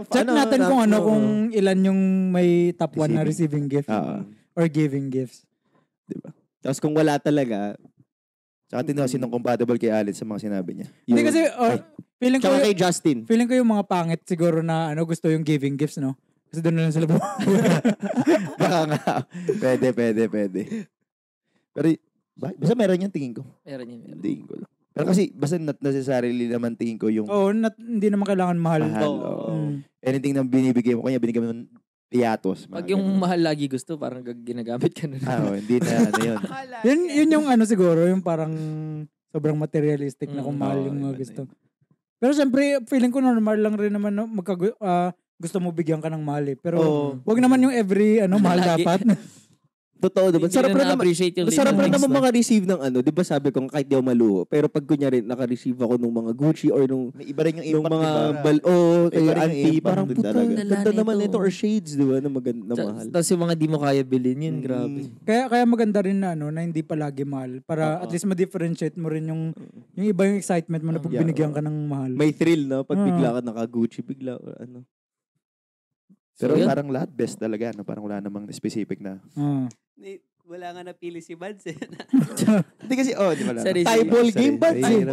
S2: check natin kung kung ilan yung may top 1 na
S4: Receiving.
S2: receiving gift
S4: Oo.
S2: or giving gifts.
S3: Tapos kung wala talaga,
S4: Tsaka tinawag sinong compatible kay Alin sa mga sinabi niya.
S2: Hindi kasi, feeling ko,
S3: tsaka kay Justin.
S2: feeling ko yung mga pangit siguro na gusto yung giving gifts, no? Kasi doon na lang sila
S4: Baka nga. Pwede. Pero, basta meron yung tingin ko.
S1: Meron yun.
S4: Tingin ko lang. Pero kasi, basta not necessarily naman tingin ko yung
S2: Oo, hindi naman kailangan mahal.
S4: mahal.
S5: Oo.
S4: oo.
S2: Mm.
S4: Anything na binibigay mo, kanya binigay mo ng piatos.
S1: Pag yung mahal lagi gusto, parang ginagamit ka na.
S4: hindi na ano yun.
S2: Yun yung siguro, yung parang sobrang materialistic na kung mahal
S4: Oo,
S2: yung
S4: iba
S2: mga
S4: na
S2: gusto. Pero siyempre, feeling ko normal lang rin naman, no? Gusto mo bigyan ka ng mahal eh. Pero, wag naman yung every, mahal
S1: Lagi.
S2: dapat.
S3: Totoo, diba?
S1: Hindi
S3: Sarap
S1: na
S3: rin naman.
S1: na-appreciate yung
S3: Sarap
S1: little
S3: rin
S1: things
S3: naman
S1: na.
S3: maka-receive ng di ba sabi ko, kahit di ako maluho. Pero pag kunyari, naka-receive ako ng mga Gucci or nung
S4: May iba rin yung
S3: nung
S4: impact,
S3: mga
S4: diba?
S3: kay
S4: Iba rin yung
S3: auntie,
S4: impact
S3: parang
S4: dun
S3: puta,
S4: talaga.
S3: ganda
S1: Lala
S3: naman
S1: nito.
S3: ito or shades, di ba, na maganda, mahal.
S1: Tapos yung mga di mo kaya bilhin, yun, grabe.
S2: Kaya maganda rin na na hindi palagi mahal para at least ma-differentiate mo rin yung iba yung excitement mo na pag
S3: Yeah.
S2: binigyan ka ng mahal.
S3: May thrill, no? Pag bigla ka naka-Gucci, bigla, or ano.
S4: Pero
S1: So, yun.
S4: parang lahat best talaga. No? Parang wala namang specific na.
S2: Ah.
S5: Wala nga napili si Mads eh.
S3: Hindi kasi, di ba?
S1: Sorry,
S3: Tie
S1: sorry.
S3: ball game ba?
S1: Sorry.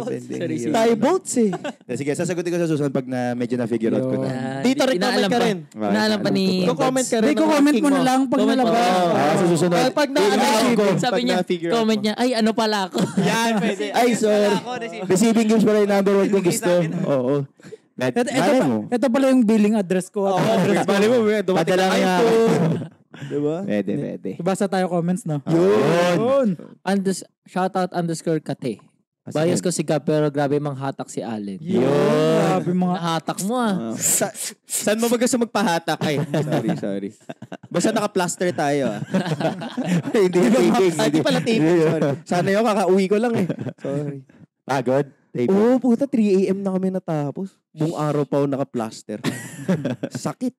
S3: Tie bolts eh.
S4: Sige, sasagutin ko sa susunod pag medyo na-figure out ko na.
S3: Dito rin comment ka rin.
S1: Inaalam pa ni...
S3: Comment ka rin.
S2: Hindi ko comment mo na lang pag
S1: Comment mo.
S2: nalabas.
S4: Sa susunod.
S3: Pag na-achieve.
S1: Sabi niya, comment niya, ay ano pala ako.
S5: Yan, pwede.
S4: Ay, sorry. Receiving games pala yung number one kong gusto. Oo.
S2: Ito pala yung billing address ko.
S3: Bali mo, dumating
S4: Padala
S3: na
S4: nga.
S3: iPhone. Diba?
S4: Pwede.
S2: Basta tayo comments, no?
S4: Yun.
S1: Shoutout _ Kate. Bias ko si Gab pero grabe mang hatak si Allen.
S2: Grabe mga...
S1: Hatak mo ah.
S3: Saan mo ba gusto magpahatak? Ay, sorry. Basta naka-plaster tayo ah. Hindi taping. Hindi pala taping. Sorry. Sana yun, kakauwi ko lang eh. Sorry.
S4: Pagod.
S3: Oo, puta, 3 a.m. na kami natapos. Buong araw pa ako naka-plaster. Sakit.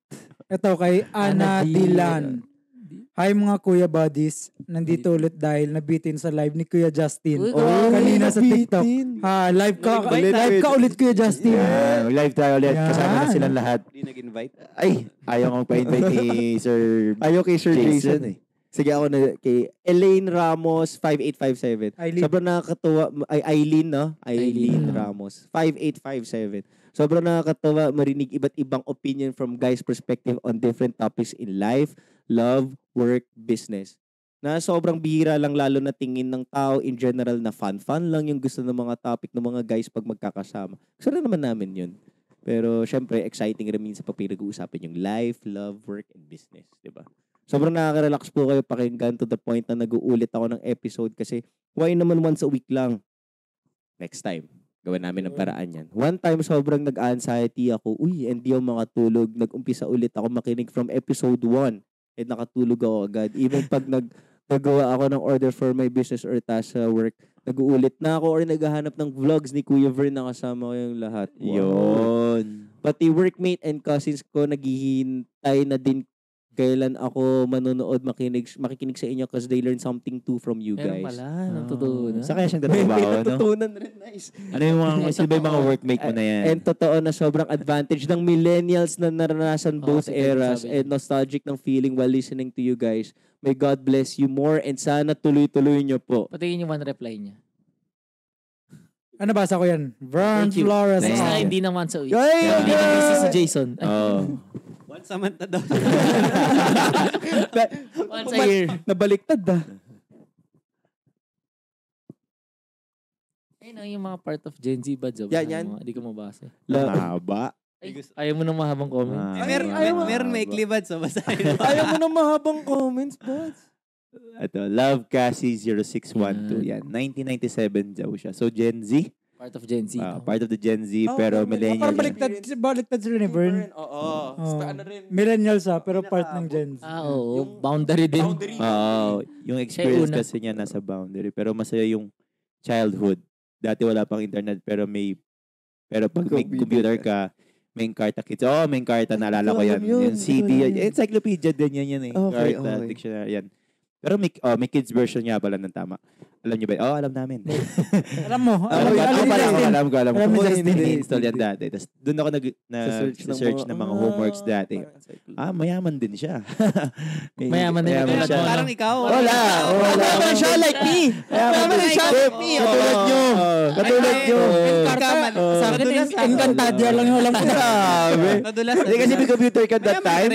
S2: Ito kay Ana Dilan. Hi mga Kuya Buddies. Nandito ulit dahil nabitin sa live ni Kuya Justin.
S1: Uy,
S2: Kanina sa TikTok. Live ka ulit Kuya Justin.
S4: Mag-live tayo ulit. Kasama na silang lahat.
S5: Hindi nag-invite.
S4: Ay, ayaw kong pa-invite ni Sir
S3: Ayaw kay Sir Jason
S4: eh.
S3: Sige ako na kay Elaine Ramos 5857. Sobrang nakakatuwa. Eileen, no? Eileen Ramos 5857. Sobrang nakakatuwa marinig iba't ibang opinion from guys' perspective on different topics in life, love, work, business. Na sobrang bihira lang lalo na tingin ng tao in general na fun lang yung gusto ng mga topic ng mga guys pag magkakasama. Gusto na naman namin yun. Pero syempre, exciting rin minsan pag pinag-uusapan yung life, love, work, and business. Diba? Sobrang nakaka-relax po kayo pakinggan to the point na nag-uulit ako ng episode kasi why naman once a week lang? Next time. Gawin namin ng paraan yan. One time, sobrang nag-anxiety ako. Hindi ako makatulog. Nag-umpisa ulit ako makinig from episode 1. Nakatulog ako agad. Even pag nagawa ako ng order for my business or task sa work, nag-uulit na ako or naghahanap ng vlogs ni Kuya Vern na kasama ko yung lahat. Wow.
S4: Yun.
S3: Pati workmate and cousins ko naghihintay na din kailan ako manonood, makikinig sa inyo because they learn something too from you
S1: Meron
S3: guys.
S1: pala, natutunan.
S4: Sa kaya siyang tatrabaho, no?
S3: Natutunan rin, nice.
S4: Ano yung mga workmate mo na yan?
S3: And totoo na sobrang advantage ng millennials na naranasan both eras and nostalgic ng feeling while listening to you guys. May God bless you more and sana tuloy-tuloy nyo po.
S1: Patingin yung one reply niya.
S2: Ano basa ko yan? Vern
S1: Thank you.
S2: Flores.
S1: Next na hindi naman sa uwi.
S3: Ay,
S1: Hindi na busy si Jason.
S5: Once a month na daw.
S1: Once a year.
S3: Nabaliktad ah.
S1: Ayun ang yung mga part of Gen Z ba?
S3: Yan.
S1: Hindi ko mabasa.
S4: Mahaba.
S1: Ayaw mo ng mahabang comment.
S5: Meron maikli ba? So basahin mo.
S3: Ayaw mo ng mahabang comments, boss.
S4: Ito, Love Cassie 0612. Yan, 1997 daw siya. So, Gen Z.
S1: Part of Gen Z.
S4: Part of the Gen Z, pero millennial.
S2: Parang baliktad si Rene Vern.
S3: Oo. Ano rin?
S2: Millennials pero part ng Gen Z.
S1: Oo. Boundary din.
S4: Oo. Yung experience kasi niya nasa boundary. Pero masaya yung childhood. Dati wala pang internet, pero pag may computer ka, may Encarta Kids. May Encarta, naalala ko yan. Yung CD, encyclopedia din yan eh. Encarta, dictionary yan. Pero may kids version nga pala ng tama. Alam niyo ba? Alam namin.
S2: Alam mo.
S4: Alam ko.
S2: Justin.
S4: Install yan dati. Tapos doon ako nag-search ng mga homeworks dati. Mayaman din siya.
S1: Mayaman din siya.
S5: Parang ikaw.
S3: Wala. Mayaman siya like me. Mayaman siya like me. Katulad nyo.
S2: Sa akin, Encantadia lang yung alam ko.
S3: Sabi. Hindi kasi may computer ka that time.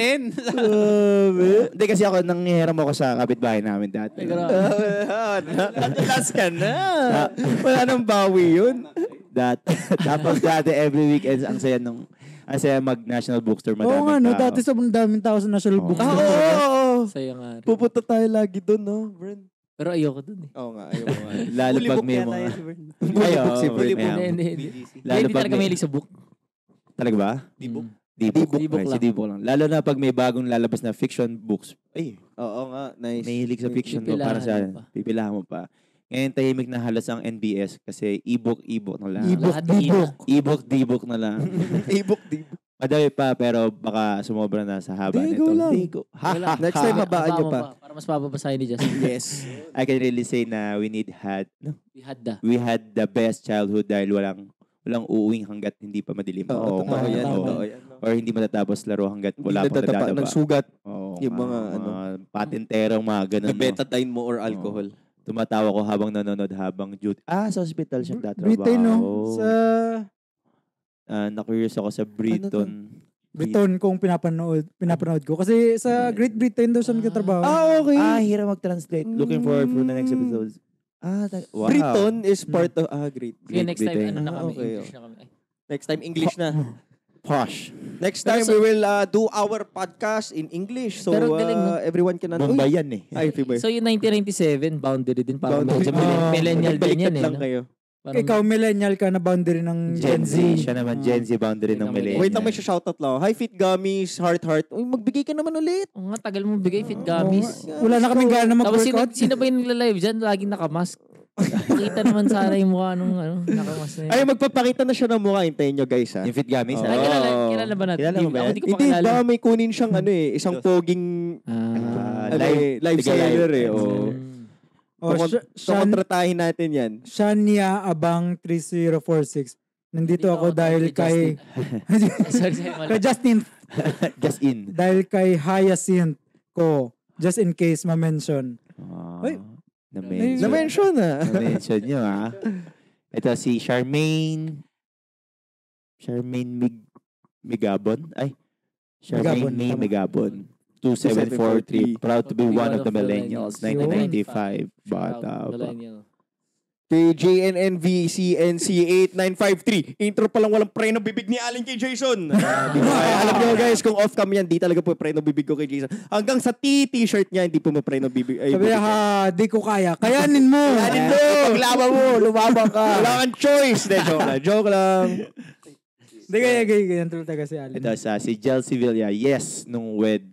S4: Hindi kasi ako nanghihiram ako sa kapitbahay namin dati.
S3: Nadulas ka na. Wala nang bawi yun.
S4: Tapos dati every weekends ang saya mag-National Bookstore.
S2: Oo nga, no? Dati sobrang daming tao sa National Bookstore.
S3: Oo.
S1: Saya nga rin.
S3: Pupunta tayo lagi doon, no, Vern?
S1: Pero ayoko dun eh.
S3: Oo nga, ayaw mo nga.
S4: Lalo pag may mga...
S3: Bully-book si Vern.
S1: Hindi. Hindi talaga mahilig sa book.
S4: Talaga ba?
S1: D-book.
S4: D-book lang. Lalo na pag may bagong lalabas na fiction books.
S3: Oo nga, nice.
S4: Mahilig sa fiction mo para sa pipilahan mo pa. Ngayon tahimik na halos ang NBS kasi e-book na lang. E-book na lang.
S3: E-book.
S4: Madami pa pero baka sumobra na sa haba nito.
S3: Digo. Next time habaan nyo pa.
S1: Para mas papabasahin ni Justin.
S3: Yes.
S4: I can really say na we had the best childhood dahil walang uuwing hanggat hindi pa madilim.
S3: Totoo yan.
S4: Or hindi matatapos laro hanggat wala pang nadadaba.
S3: Nagsugat.
S4: Oo,
S3: Yung mga
S4: patenterong mga ganun.
S3: Betadine mo or alcohol.
S4: Tumatawa ko habang nanonood, habang duty. Sa hospital siya tatrabaho.
S2: Britain, no? Sa
S4: na-curious ako sa Britain.
S2: Britain kung pinapanood ko. Kasi sa Great Britain daw siya nagtatrabaho.
S3: Okay.
S4: Hirap mag-translate. Looking forward for the next episodes. Wow.
S3: Britain is part of great.
S1: Kaya next time,
S4: Britain.
S1: ano na kami,
S3: Okay,
S1: English na kami. Ay,
S3: Next time English na.
S4: Posh.
S3: Next time we will do our podcast in English. So
S1: Pero galing, no?
S3: everyone can
S4: Bombay yan eh.
S3: Ay, Fiboy.
S1: So yung 1997, boundary din. Parang
S3: Boundary.
S1: medyo millennial din yan eh.
S3: lang
S1: no?
S3: kayo.
S1: Parang,
S2: Ikaw, millennial ka na boundary ng
S4: Gen
S2: Gen
S4: Z.
S2: Z.
S4: Siya naman Gen Z boundary ng millennial.
S3: Wait lang, may shoutout lang. Hi, Fit Gummies, Heart. Uy, magbigay ka naman ulit.
S1: oh, nga, tagal mo bigay fit gummies.
S2: Wala na kaming gana
S1: Tapos
S2: mag-workout.
S1: sino ba yung nagla-live dyan? Laging nakamask. Makita naman sana yung mukha nung nakamask na yun.
S3: Ay, magpapakita na siya ng mukha. Hintayin nyo, guys, ha?
S4: Yung fit gamis.
S3: Oh.
S1: Ay, kilala ba natin?
S4: Kilala mo ba yan?
S1: Ako di ko pa
S3: Hindi,
S1: kilala.
S3: baka may kunin siyang isang poging live seller eh. Oh. Kontratahin natin yan.
S2: Shania Abang 3046. Nandito ako dahil kay
S1: Sorry,
S2: kay Justin.
S4: Just in.
S2: Dahil kay Hyacinth ko. Just in case ma-mention. Ay.
S3: Na-mention na.
S4: Na-mention nyo Ito si Charmaine Migabon. Ay. Charmaine May Migabon. 2743. Proud to be one of the millennials. 1995. Bata pa.
S3: Kay JNNVCNC8953. Intro pa lang walang preno bibig ni Allen kay Jason. Alam nyo guys, kung off cam yan, di talaga po preno bibig ko kay Jason. Hanggang sa t-shirt niya, hindi po preno bibig. Ay,
S2: Sabi niya, di ko kaya. Kayanin mo.
S3: Kayanin mo! Paglaban mo, lumabang ka. Wala kang choice. Joke lang.
S2: Hindi kaya ganyan talaga si Allen.
S4: Ito si Jel Sevilla. Yes, nung wed.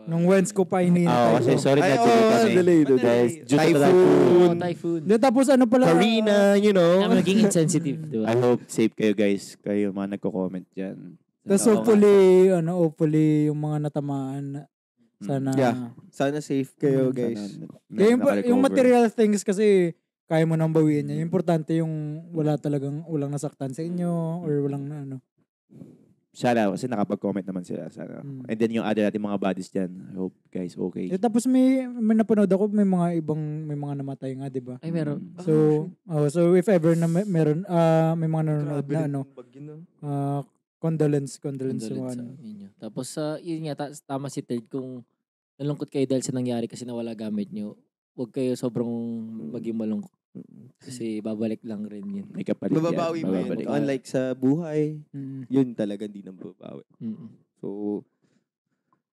S2: Nung Wednesday ko pa
S4: Kasi sorry na
S3: delayed.
S4: Typhoon.
S1: Typhoon.
S2: Tapos ano pala?
S3: Karina, you know.
S1: Naging insensitive, di ba?
S4: I hope safe kayo guys. Kayo mga nagko-comment dyan.
S2: Tapos hopefully yung mga natamaan sana.
S3: Yeah. Sana safe kayo guys.
S2: Yung material things kasi kaya mo nang bawiin niya. Importante yung walang nasaktan sa inyo or walang
S4: Sana kasi nakapag-comment naman sila. Sana. And then yung other natin mga bodies dyan. I hope guys okay.
S2: Tapos may napanood ako, may mga namatay nga, di ba?
S1: Ay, meron.
S2: So if ever na meron, may mga nanonood na condolence sa
S1: inyo. Tapos, yun nga, tama si Third, kung nalungkot kayo dahil sa nangyari kasi nawala gamit nyo, huwag kayo sobrang maging malungkot. Kasi babalik lang rin yun.
S4: May kapalit
S3: Mababawi mo yun. Unlike sa buhay, yun talaga hindi nang mababawi. So,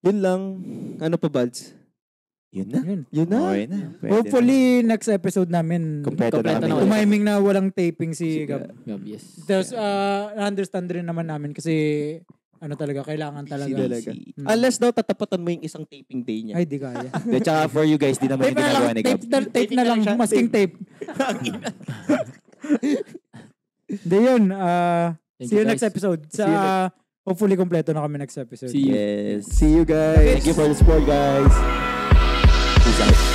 S3: yun lang. Ano pa, Buds?
S4: Yun na.
S2: Yun na.
S4: Okay na.
S2: Hopefully, next episode namin,
S4: Kompleto na kami.
S2: tumiming na walang taping si Gab.
S1: Yes.
S2: Tapos, understand rin naman namin kasi talaga, kailangan talaga.
S3: Unless daw tatapatan mo yung isang taping day niya.
S2: Ay, di kaya.
S4: Tsaka for you guys, di naman yung ginagawa ni Gab.
S2: Tape na lang, masking tape. Hindi yun. See you next episode. Hopefully, kompleto na kami next episode.
S1: See you.
S4: Yes.
S3: See you guys.
S4: Thank you for the support, guys. Peace out.